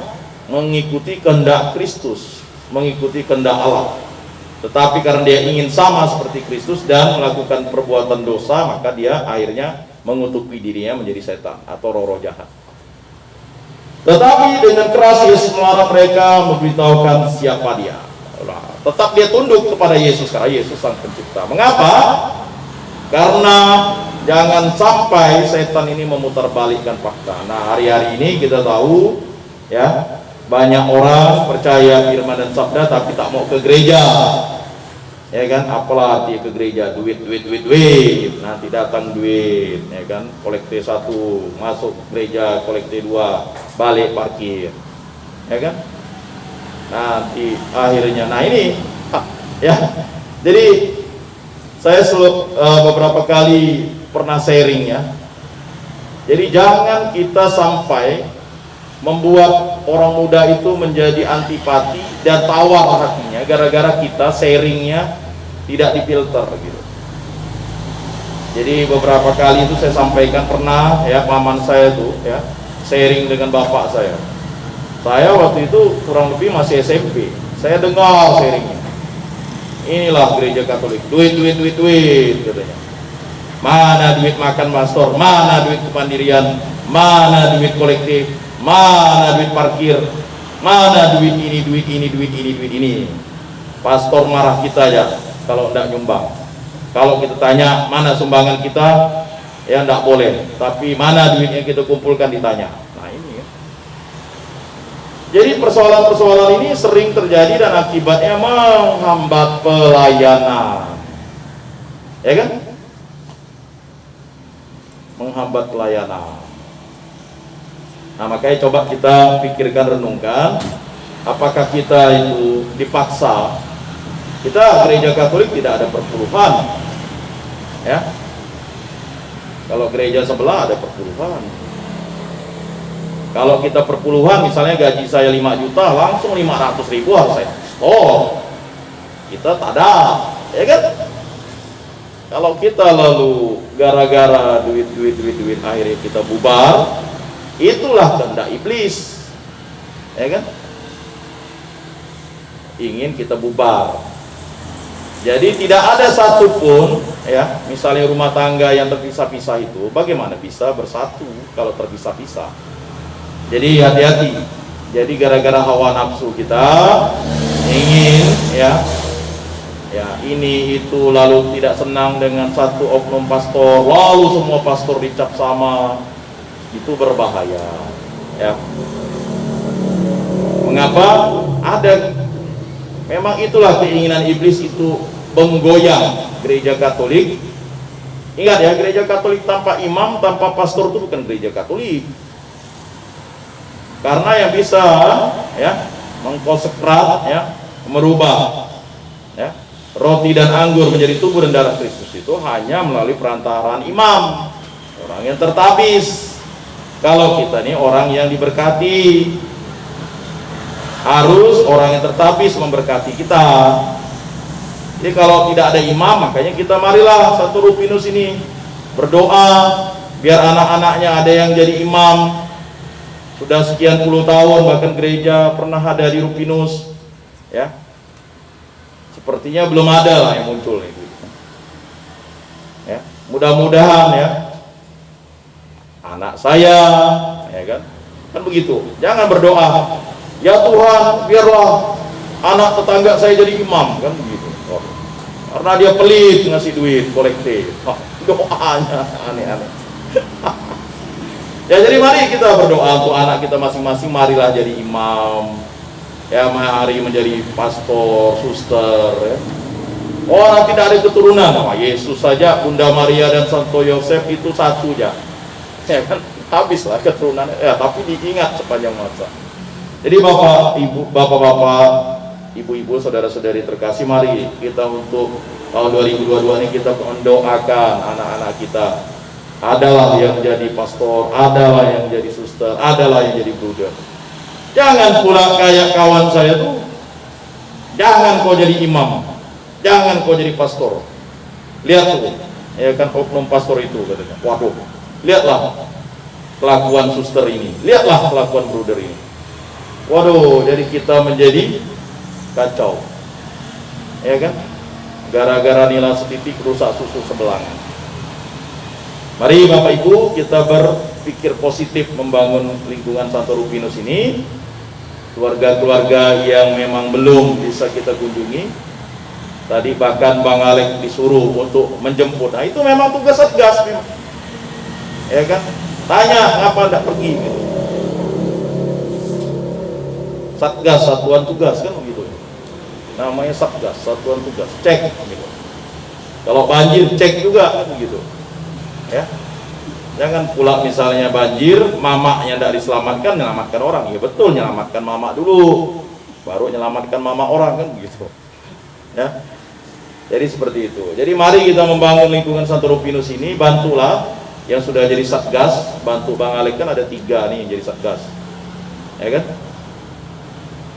mengikuti kehendak Kristus, mengikuti kehendak Allah. Tetapi karena dia ingin sama seperti Kristus dan melakukan perbuatan dosa, maka dia akhirnya mengutuki dirinya menjadi setan atau roh-roh jahat. Tetapi dengan keras Yesus melarang mereka memberitahukan siapa dia. Nah, tetap dia tunduk kepada Yesus karena Yesus sang pencipta. Mengapa? Karena jangan sampai setan ini memutarbalikkan fakta. Nah, hari-hari ini kita tahu ya, banyak orang percaya firman dan sabda tapi tak mau ke gereja. Ya kan, apalah arti ke gereja, duit, nanti datang duit, ya kan, kolekte 1, masuk gereja, kolekte 2, balik parkir, ya kan, nanti akhirnya, nah ini, ya, jadi saya beberapa kali pernah sharing ya, jadi jangan kita sampai membuat orang muda itu menjadi antipati dan tawar hatinya gara-gara kita sharingnya tidak difilter gitu. Jadi beberapa kali itu saya sampaikan, pernah ya paman saya itu ya sharing dengan bapak saya. Saya waktu itu kurang lebih masih SMP. Saya dengar sharingnya. Inilah gereja Katolik, duit katanya. Mana duit makan pastor, mana duit kemandirian, mana duit kolektif, mana duit parkir, mana duit ini. Pastor marah kita ya kalau tidak nyumbang. Kalau kita tanya mana sumbangan kita, ya tidak boleh. Tapi mana duitnya kita kumpulkan ditanya. Nah ini ya. Jadi persoalan-persoalan ini sering terjadi dan akibatnya menghambat pelayanan. Ya kan? Menghambat pelayanan. Nah makanya coba kita pikirkan, renungkan, apakah kita itu dipaksa. Kita gereja Katolik tidak ada perpuluhan, ya. Kalau gereja sebelah ada perpuluhan. Kalau kita perpuluhan, misalnya gaji saya 5 juta, langsung 500.000 harus saya store. Kita tak ada, ya kan? Kalau kita lalu gara-gara duit akhirnya kita bubar, itulah kehendak iblis, ya kan? Ingin kita bubar. Jadi tidak ada satupun ya, misalnya rumah tangga yang terpisah-pisah itu bagaimana bisa bersatu kalau terpisah-pisah. Jadi hati-hati. Jadi gara-gara hawa nafsu kita ingin ya ini itu, lalu tidak senang dengan satu oknum pastor, lalu semua pastor dicap sama, itu berbahaya ya. Mengapa? Memang itulah keinginan iblis itu menggoyang gereja Katolik. Ingat ya, gereja Katolik tanpa imam, tanpa pastor itu bukan gereja Katolik. Karena yang bisa ya mengkonsekrat ya, merubah ya roti dan anggur menjadi tubuh dan darah Kristus itu hanya melalui perantaraan imam, orang yang tertabis. Kalau kita nih orang yang diberkati, harus orang yang tertabis memberkati kita. Jadi kalau tidak ada imam, makanya kita marilah satu Rupinus ini berdoa biar anak-anaknya ada yang jadi imam. Sudah sekian puluh tahun bahkan gereja pernah ada di Rupinus ya. Sepertinya belum ada lah yang muncul itu. Ya, mudah-mudahan ya anak saya ya kan begitu. Jangan berdoa, ya Tuhan biarlah anak tetangga saya jadi imam, kan begitu. Karena dia pelit ngasih duit kolektif. Doanya aneh-aneh. Ya jadi mari kita berdoa untuk anak kita masing-masing, marilah jadi imam. Ya mari menjadi pastor, suster ya. Oh nanti tidak ada keturunan. Oh, Yesus saja, Bunda Maria dan Santo Yosef itu satu ya. Ya kan habislah keturunan. Ya tapi diingat sepanjang masa. Jadi bapak-bapak, ibu-ibu, saudara-saudari terkasih, mari kita untuk tahun 2022 ini kita mendoakan anak-anak kita. Adalah yang jadi pastor, adalah yang jadi suster, adalah yang jadi bruder. Jangan pula kayak kawan saya tuh, jangan kau jadi imam, jangan kau jadi pastor. Lihat tuh, ya kan oknum pastor itu katanya. Waduh, lihatlah kelakuan suster ini, lihatlah kelakuan bruder ini. Waduh, jadi kita menjadi kacau, ya kan? Gara-gara nilai setitik rusak susu sebelangan. Mari Bapak Ibu kita berpikir positif membangun lingkungan Santo Rupinus ini. Keluarga-keluarga yang memang belum bisa kita kunjungi, tadi bahkan Bang Alek disuruh untuk menjemput. Nah itu memang tugas Satgas memang, ya kan? Tanya ngapa tidak pergi gitu. Satgas, satuan tugas kan begitu. namanya satgas, satuan tugas, cek gitu. Kalau banjir cek juga gitu ya. Jangan pula misalnya banjir mamaknya tidak diselamatkan, menyelamatkan orang. Ya betul, menyelamatkan mamak dulu baru menyelamatkan mama orang kan begitu ya. Jadi seperti itu. Jadi mari kita membangun lingkungan Santoropinus ini. Bantulah yang sudah jadi satgas, bantu Bang Alek, kan ada 3 nih yang jadi satgas ya kan.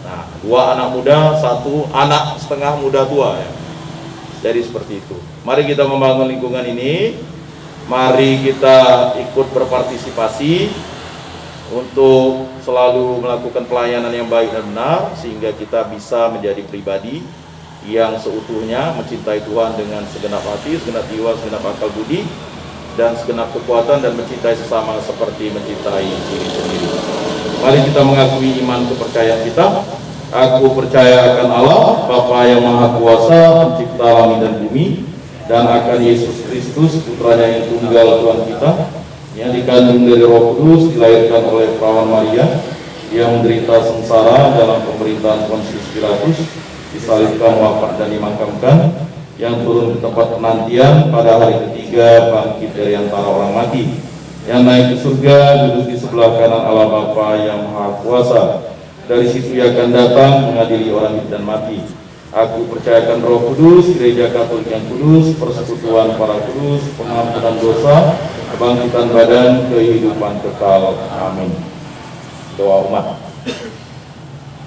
Nah, 2 anak muda, 1 anak setengah muda tua ya. Jadi seperti itu. Mari kita membangun lingkungan ini. Mari kita ikut berpartisipasi untuk selalu melakukan pelayanan yang baik dan benar, sehingga kita bisa menjadi pribadi yang seutuhnya mencintai Tuhan dengan segenap hati, segenap jiwa, segenap akal budi, dan segenap kekuatan, dan mencintai sesama seperti mencintai diri sendiri. Mari kita mengakui iman kepercayaan kita. Aku percaya akan Allah, Bapa yang Maha Kuasa, pencipta langit dan bumi, dan akan Yesus Kristus, putranya yang tunggal Tuhan kita, yang dikandung dari Roh Kudus, dilahirkan oleh perawan Maria, yang menderita sengsara dalam pemerintahan Pontius Pilatus, disalibkan, wafat dan dimakamkan, yang turun ke tempat penantian, pada hari ketiga bangkit dari antara orang mati, yang naik ke surga, duduk di sebelah kanan Allah Bapa yang Maha Kuasa. Dari situ ia akan datang mengadili orang hidup dan mati. Aku percayakan Roh Kudus, Gereja Katolik yang kudus, persekutuan para kudus, pengampunan dosa, kebangkitan badan, kehidupan kekal. Amin. Doa umat.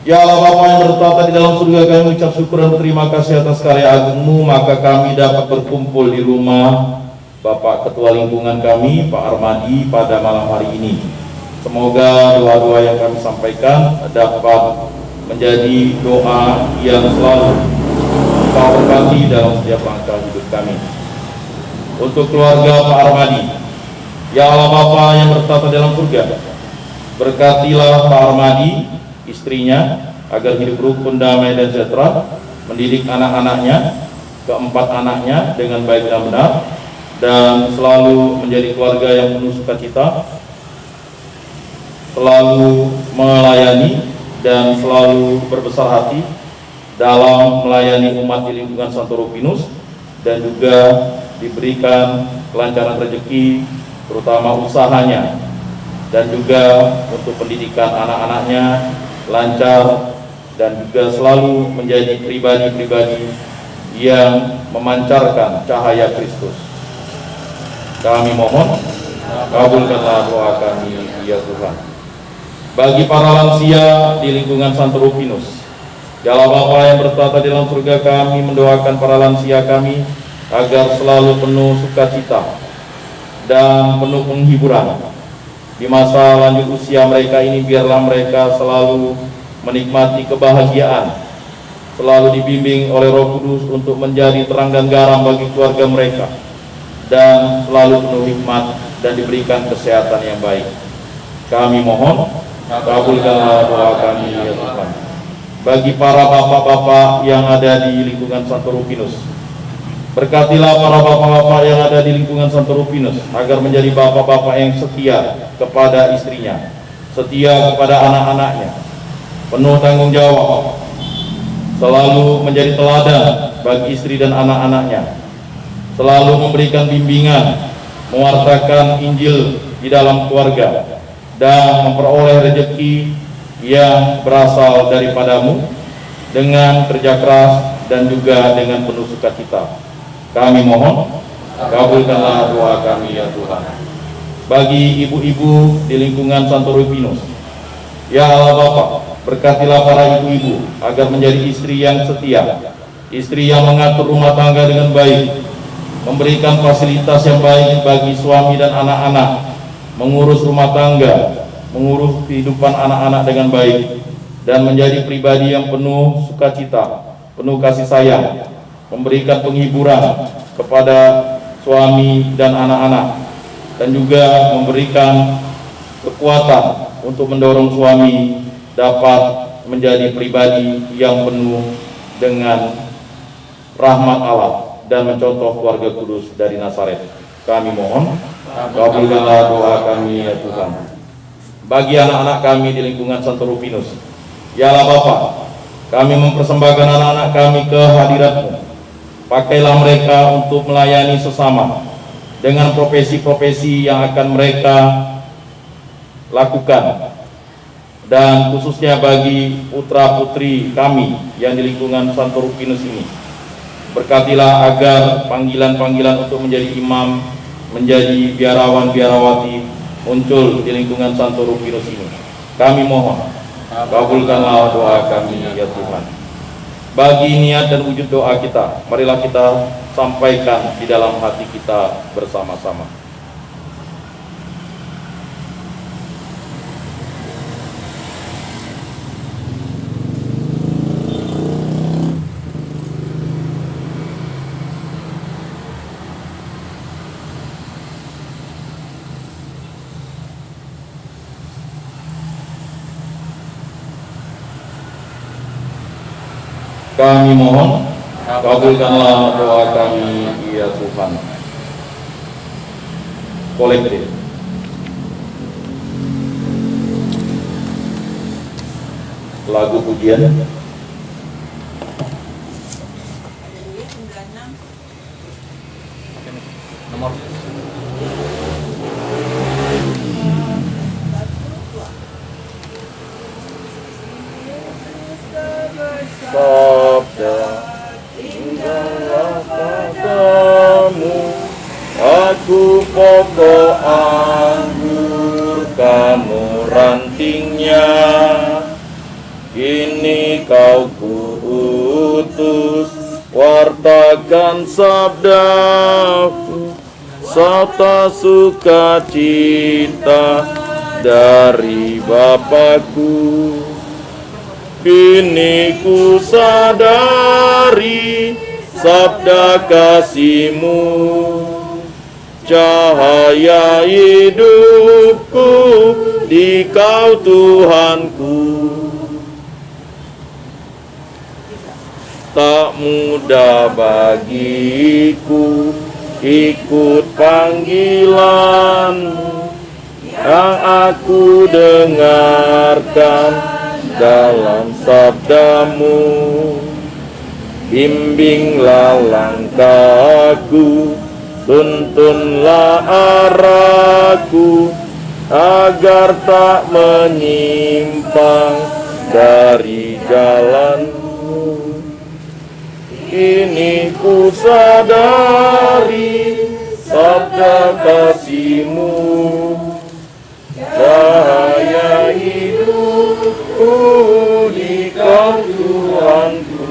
Ya Allah Bapa yang bertata di dalam surga, kami mengucap syukur dan terima kasih atas karya agungmu, maka kami dapat berkumpul di rumah Bapak Ketua Lingkungan kami, Pak Armadi, pada malam hari ini. Semoga doa-doa yang kami sampaikan dapat menjadi doa yang selalu Kau berkati dalam setiap langkah hidup kami. Untuk keluarga Pak Armadi, ya Allah Bapa yang bertata dalam surga, berkatilah Pak Armadi, istrinya, agar hidup rukun, damai dan sejahtera, mendidik anak-anaknya, keempat anaknya dengan baik dan benar, dan selalu menjadi keluarga yang penuh sukacita, selalu melayani dan selalu berbesar hati dalam melayani umat di lingkungan Santoropinus, dan juga diberikan kelancaran rezeki, terutama usahanya, dan juga untuk pendidikan anak-anaknya lancar, dan juga selalu menjadi pribadi-pribadi yang memancarkan cahaya Kristus. Kami mohon, kabulkanlah doa kami ya Tuhan. Bagi para lansia di lingkungan Santoropinus, ya Allah Bapa yang bertata di dalam surga, kami mendoakan para lansia kami agar selalu penuh sukacita dan penuh penghiburan di masa lanjut usia mereka ini. Biarlah mereka selalu menikmati kebahagiaan, selalu dibimbing oleh Roh Kudus untuk menjadi terang dan garam bagi keluarga mereka, dan selalu penuh hikmat dan diberikan kesehatan yang baik. Kami mohon, kabulkanlah doa kami ya Tuhan. Bagi para bapak-bapak yang ada di lingkungan Santoropinus, berkatilah para bapak-bapak yang ada di lingkungan Santoropinus agar menjadi bapak-bapak yang setia kepada istrinya, setia kepada anak-anaknya, penuh tanggung jawab, selalu menjadi teladan bagi istri dan anak-anaknya, selalu memberikan bimbingan, mewartakan Injil di dalam keluarga, dan memperoleh rezeki yang berasal daripadamu dengan kerja keras dan juga dengan penuh sukacita. Kami mohon, kabulkanlah doa kami ya Tuhan. Bagi ibu-ibu di lingkungan Santoropinus, ya Allah Bapa, berkatilah para ibu-ibu agar menjadi istri yang setia, istri yang mengatur rumah tangga dengan baik, memberikan fasilitas yang baik bagi suami dan anak-anak, mengurus rumah tangga, mengurus kehidupan anak-anak dengan baik, dan menjadi pribadi yang penuh sukacita, penuh kasih sayang, memberikan penghiburan kepada suami dan anak-anak, dan juga memberikan kekuatan untuk mendorong suami dapat menjadi pribadi yang penuh dengan rahmat Allah dan mencontoh keluarga kudus dari Nazaret. Kami mohon, kabulkanlah doa kami ya Tuhan. Bagi anak-anak kami di lingkungan Santoropinus, ya Allah Bapa, Kami mempersembahkan anak-anak kami ke hadirat-Mu. Pakailah mereka untuk melayani sesama dengan profesi-profesi yang akan mereka lakukan, dan khususnya bagi putra-putri kami yang di lingkungan Santo Rufino ini. Berkatilah agar panggilan-panggilan untuk menjadi imam, menjadi biarawan-biarawati muncul di lingkungan Santo Rufino ini. Kami mohon, kabulkanlah doa kami ya Tuhan. Bagi niat dan wujud doa kita, marilah kita sampaikan di dalam hati kita bersama-sama. Kami mohon, kabulkanlah doa kami ya Tuhan. Kolektif. Lagu pujian. Haleluya 96. Nomor Sabda tinggallah padamu, aku pokok anggur, kamu rantingnya. Kini kau kuutus, wartakan sabdaku, sabda sukacita dari Bapakku. Kini ku sadari sabda kasih-Mu, cahaya hidupku di Kau Tuhanku. Tak mudah bagiku ikut panggilan-Mu yang aku dengarkan dalam sabda-Mu. Bimbinglah langkahku, tuntunlah arahku, agar tak menyimpang dari jalan-Mu. Kini ku sadari sabda kasih-Mu, cahaya hidupku di Kau Tuhanku.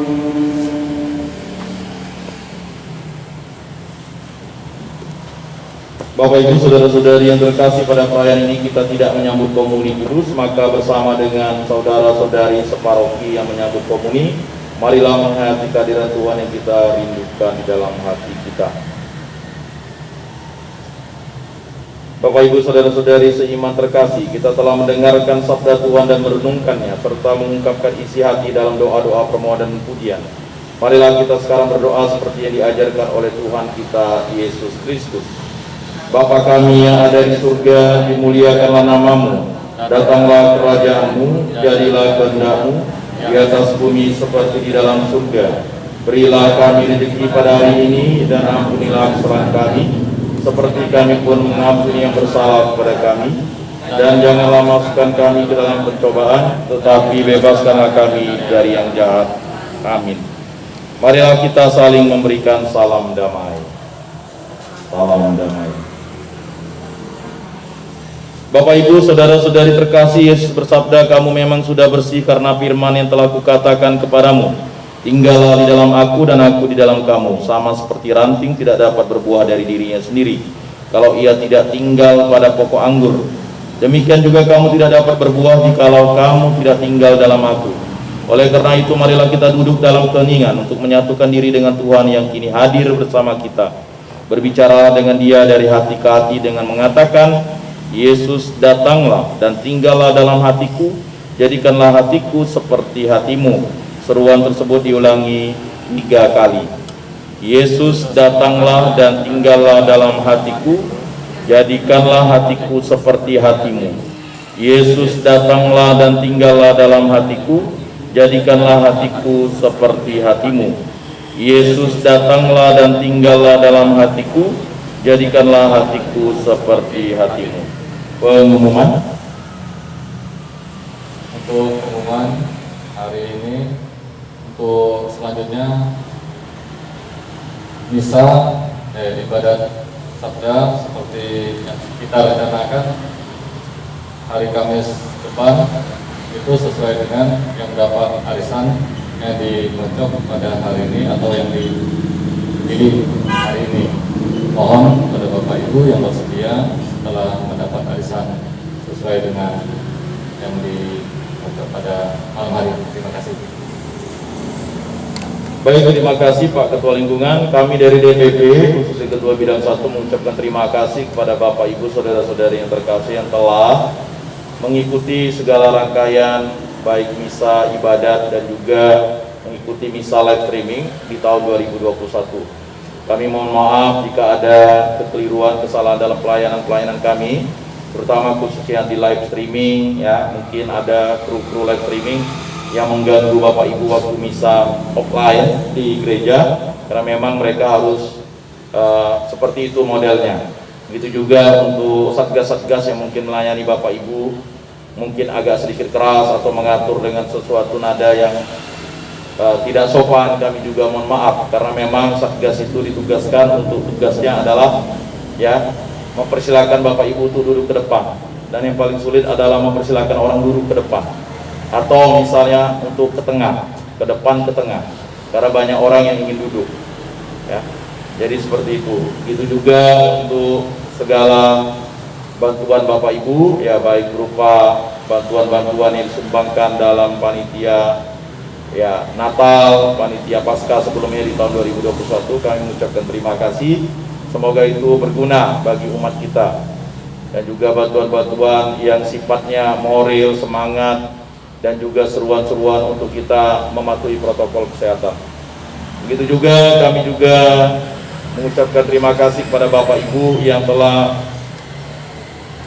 Bapak Ibu saudara-saudari yang terkasih, pada perayaan ini kita tidak menyambut komuni kudus, maka bersama dengan saudara-saudari separoki yang menyambut komuni, marilah menghayati kehadiran Tuhan yang kita rindukan di dalam hati kita. Bapak Ibu saudara-saudari seiman terkasih, kita telah mendengarkan sabda Tuhan dan merenungkannya serta mengungkapkan isi hati dalam doa-doa permohonan dan pujian. Marilah kita sekarang berdoa seperti yang diajarkan oleh Tuhan kita Yesus Kristus. Bapa kami yang ada di surga, dimuliakanlah nama-Mu, datanglah kerajaan-Mu, jadilah kehendak-Mu di atas bumi seperti di dalam surga. Berilah kami rezeki pada hari ini, dan ampunilah kesalahan kami seperti kami pun mengampuni yang bersalah kepada kami, dan janganlah masukkan kami ke dalam pencobaan, tetapi bebaskanlah kami dari yang jahat. Amin. Marilah kita saling memberikan salam damai. Salam damai. Bapak Ibu saudara-saudari terkasih, Yesus bersabda, kamu memang sudah bersih karena firman yang telah kukatakan kepadamu. Tinggallah di dalam aku dan aku di dalam kamu, sama seperti ranting tidak dapat berbuah dari dirinya sendiri kalau ia tidak tinggal pada pokok anggur. Demikian juga kamu tidak dapat berbuah jikalau kamu tidak tinggal dalam aku. Oleh karena itu marilah kita duduk dalam keheningan untuk menyatukan diri dengan Tuhan yang kini hadir bersama kita. Berbicara dengan Dia dari hati ke hati dengan mengatakan, Yesus datanglah dan tinggallah dalam hatiku, jadikanlah hatiku seperti hatimu. Seruan tersebut diulangi 3 kali. Yesus datanglah dan tinggallah dalam hatiku, jadikanlah hatiku seperti hatimu. Yesus datanglah dan tinggallah dalam hatiku, jadikanlah hatiku seperti hatimu. Yesus, datanglah dan tinggallah dalam hatiku, jadikanlah hatiku seperti hatimu. Pengumuman. Untuk pengumuman hari ini, untuk selanjutnya misa ibadat sabda seperti yang kita rencanakan hari Kamis depan itu sesuai dengan yang dapat arisan yang dimocok pada hari ini atau yang dipilih hari ini. Mohon pada Bapak Ibu yang bersedia setelah mendapat arisan sesuai dengan yang dimocok pada malam hari. Terima kasih. Baik, terima kasih Pak Ketua Lingkungan. Kami dari DPP, khususnya Ketua Bidang 1, mengucapkan terima kasih kepada Bapak Ibu saudara-saudari yang terkasih yang telah mengikuti segala rangkaian baik misa ibadat dan juga mengikuti misa live streaming di tahun 2021. Kami mohon maaf jika ada kekeliruan, kesalahan dalam pelayanan kami, terutama khususnya di live streaming ya, mungkin ada kru-kru live streaming yang mengganggu Bapak Ibu waktu misa offline di gereja, karena memang mereka harus seperti itu modelnya. Begitu juga untuk satgas-satgas yang mungkin melayani Bapak Ibu, mungkin agak sedikit keras atau mengatur dengan sesuatu nada yang tidak sopan, kami juga mohon maaf, karena memang satgas itu ditugaskan untuk tugasnya adalah ya mempersilahkan Bapak Ibu untuk duduk ke depan, dan yang paling sulit adalah mempersilahkan orang duduk ke depan, atau misalnya untuk ke tengah, ke depan ke tengah, karena banyak orang yang ingin duduk ya. Jadi seperti itu. Itu juga untuk segala bantuan Bapak Ibu ya, baik berupa bantuan-bantuan yang disumbangkan dalam panitia ya Natal, panitia Paskah sebelumnya di tahun 2021, kami mengucapkan terima kasih. Semoga itu berguna bagi umat kita, dan juga bantuan-bantuan yang sifatnya moral, semangat, dan juga seruan-seruan untuk kita mematuhi protokol kesehatan. Begitu juga kami juga mengucapkan terima kasih kepada Bapak Ibu yang telah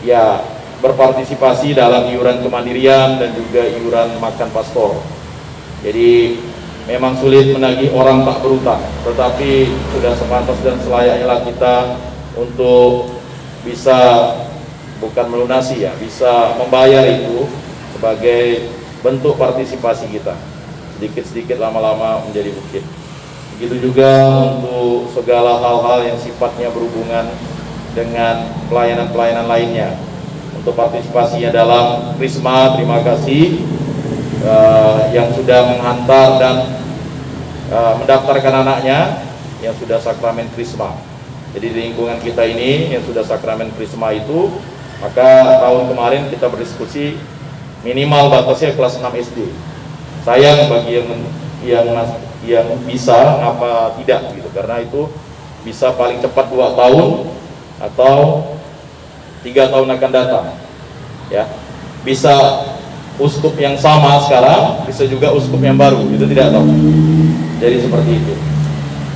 ya berpartisipasi dalam iuran kemandirian dan juga iuran makan pastor. Jadi memang sulit menagih orang tak berutang, tetapi sudah sepantas dan selayaknya lah kita untuk bisa bukan melunasi ya, bisa membayar itu sebagai bentuk partisipasi kita. Sedikit-sedikit lama-lama menjadi bukit. Begitu juga untuk segala hal-hal yang sifatnya berhubungan dengan pelayanan-pelayanan lainnya. Untuk partisipasinya dalam Krisma, terima kasih yang sudah menghantar dan mendaftarkan anaknya yang sudah sakramen Krisma. Jadi di lingkungan kita ini yang sudah sakramen Krisma itu, maka tahun kemarin kita berdiskusi minimal batasnya kelas 6 SD. Sayang bagi yang bisa apa tidak gitu, karena itu bisa paling cepat 2 tahun atau 3 tahun akan datang ya. Bisa uskup yang sama sekarang, bisa juga uskup yang baru, itu tidak tahu. Jadi seperti itu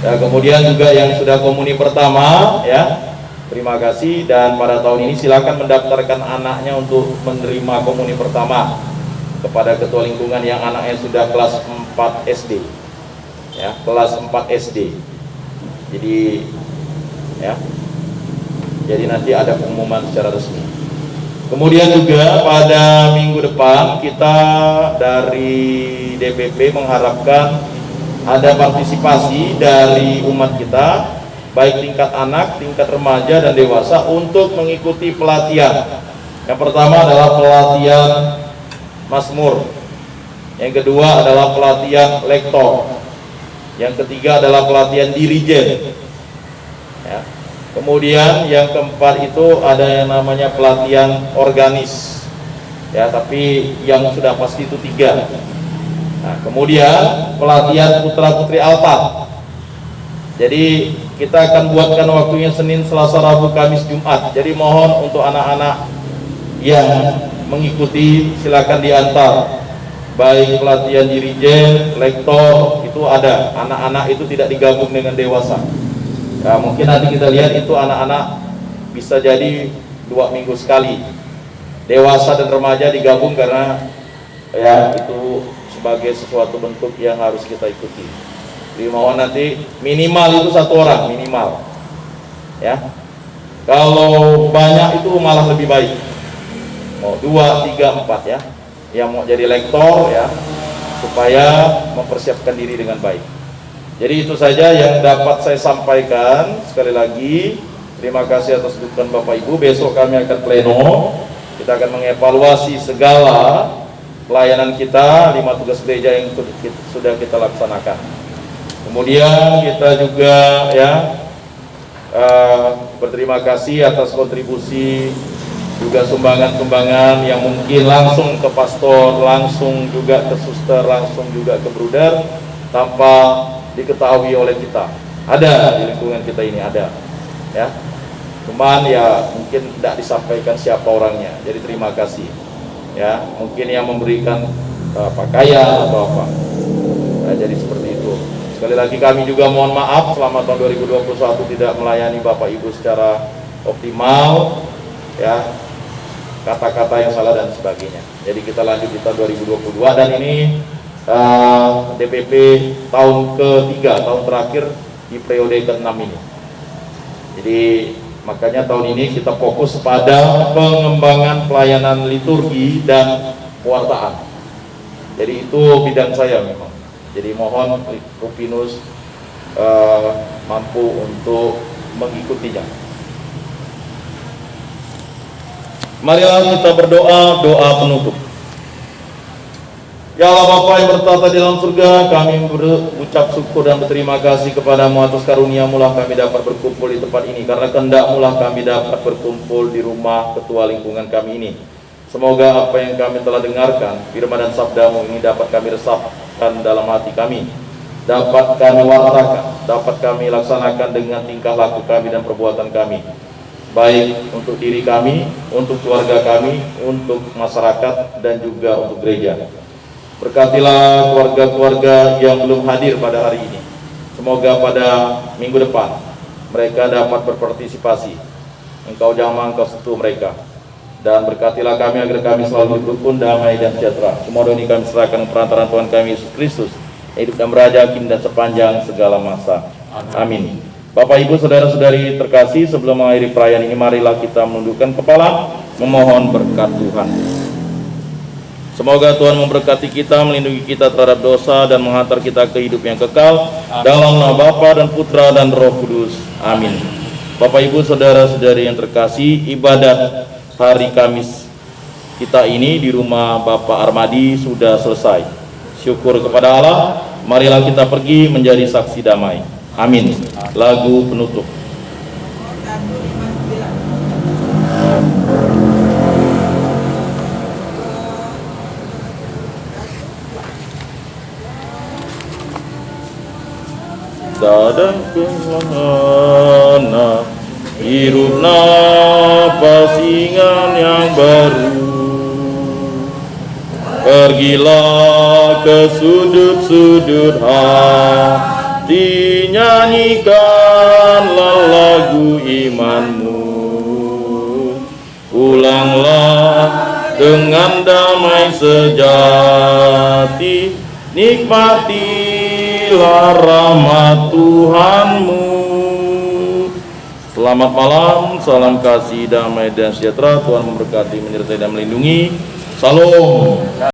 ya. Kemudian juga yang sudah komuni pertama ya, terima kasih, dan pada tahun ini silakan mendaftarkan anaknya untuk menerima komuni pertama kepada ketua lingkungan yang anaknya sudah kelas 4 SD ya, kelas 4 SD. Jadi ya, jadi nanti ada pengumuman secara resmi. Kemudian juga pada minggu depan kita dari DPP mengharapkan ada partisipasi dari umat kita, baik tingkat anak, tingkat remaja dan dewasa, untuk mengikuti pelatihan. Yang pertama adalah pelatihan Mazmur, yang kedua adalah pelatihan lektor, yang ketiga adalah pelatihan dirijen ya. Kemudian yang keempat itu ada yang namanya pelatihan organis ya, tapi yang sudah pasti itu 3. Nah, kemudian pelatihan putra-putri altar. Jadi kita akan buatkan waktunya Senin, Selasa, Rabu, Kamis, Jumat. Jadi mohon untuk anak-anak yang mengikuti silakan diantar. Baik pelatihan dirijen, lektor itu ada. Anak-anak itu tidak digabung dengan dewasa. Nah, mungkin nanti kita lihat itu anak-anak bisa jadi 2 minggu sekali. Dewasa dan remaja digabung karena ya itu sebagai sesuatu bentuk yang harus kita ikuti. Jadi mohon nanti minimal itu 1 orang minimal, ya. Kalau banyak itu malah lebih baik. Mau 2, 3, 4 ya. Yang mau jadi lektor ya, supaya mempersiapkan diri dengan baik. Jadi itu saja yang dapat saya sampaikan. Sekali lagi, terima kasih atas dukungan Bapak Ibu. Besok kami akan pleno. Kita akan mengevaluasi segala pelayanan kita, 5 tugas gereja yang sudah kita laksanakan. Kemudian kita juga ya berterima kasih atas kontribusi juga sumbangan-sumbangan yang mungkin langsung ke pastor, langsung juga ke suster, langsung juga ke bruder tanpa diketahui oleh kita. Ada di lingkungan kita ini, ada ya. Cuman ya mungkin tidak disampaikan siapa orangnya. Jadi terima kasih ya. Mungkin yang memberikan pakaian atau apa. Nah, jadi seperti itu. Sekali lagi kami juga mohon maaf selama tahun 2021 tidak melayani Bapak Ibu secara optimal ya, kata-kata yang salah dan sebagainya. Jadi kita lanjut di tahun 2022 dan ini DPP tahun ketiga, tahun terakhir di periode ke-6 ini. Jadi makanya tahun ini kita fokus pada pengembangan pelayanan liturgi dan pewartaan. Jadi itu bidang saya memang. Jadi mohon Rupinus mampu untuk mengikutinya. Marilah kita berdoa, doa penutup. Ya Allah Bapa yang bertata di dalam surga, kami berucap syukur dan berterima kasih kepadamu atas karunia-Mu lah kami dapat berkumpul di tempat ini. Karena kehendak-Mu lah kami dapat berkumpul di rumah ketua lingkungan kami ini. Semoga apa yang kami telah dengarkan, firman dan sabda-Mu ini dapat kami resapkan dalam hati kami, dapat kami wartakan, dapat kami laksanakan dengan tingkah laku kami dan perbuatan kami, baik untuk diri kami, untuk keluarga kami, untuk masyarakat, dan juga untuk gereja. Berkatilah keluarga-keluarga yang belum hadir pada hari ini. Semoga pada minggu depan mereka dapat berpartisipasi. Engkau jamah, Engkau sentuh mereka. Dan berkatilah kami agar kami selalu rukun, damai, dan sejahtera. Semua doa ini kami serahkan perantaraan Tuhan kami Yesus Kristus, hidup dan beraja kini dan sepanjang segala masa. Amin. Bapak Ibu saudara-saudari terkasih, sebelum mengakhiri perayaan ini marilah kita menundukkan kepala memohon berkat Tuhan. Semoga Tuhan memberkati kita, melindungi kita terhadap dosa dan menghantar kita ke hidup yang kekal. Dalam nama Bapa dan Putra dan Roh Kudus. Amin. Bapak Ibu saudara-saudari yang terkasih, ibadat hari Kamis kita ini di rumah Bapak Armadi sudah selesai. Syukur kepada Allah. Marilah kita pergi menjadi saksi damai. Amin. Lagu penutup. Sadang kemana hirup napas ingan yang baru. Pergilah ke sudut-sudut hati, nyanyikanlah lagu imanmu. Pulanglah dengan damai sejati, nikmatilah rahmat Tuhanmu. Selamat malam, salam kasih, damai dan sejahtera. Tuhan memberkati, menyertai dan melindungi. Salam.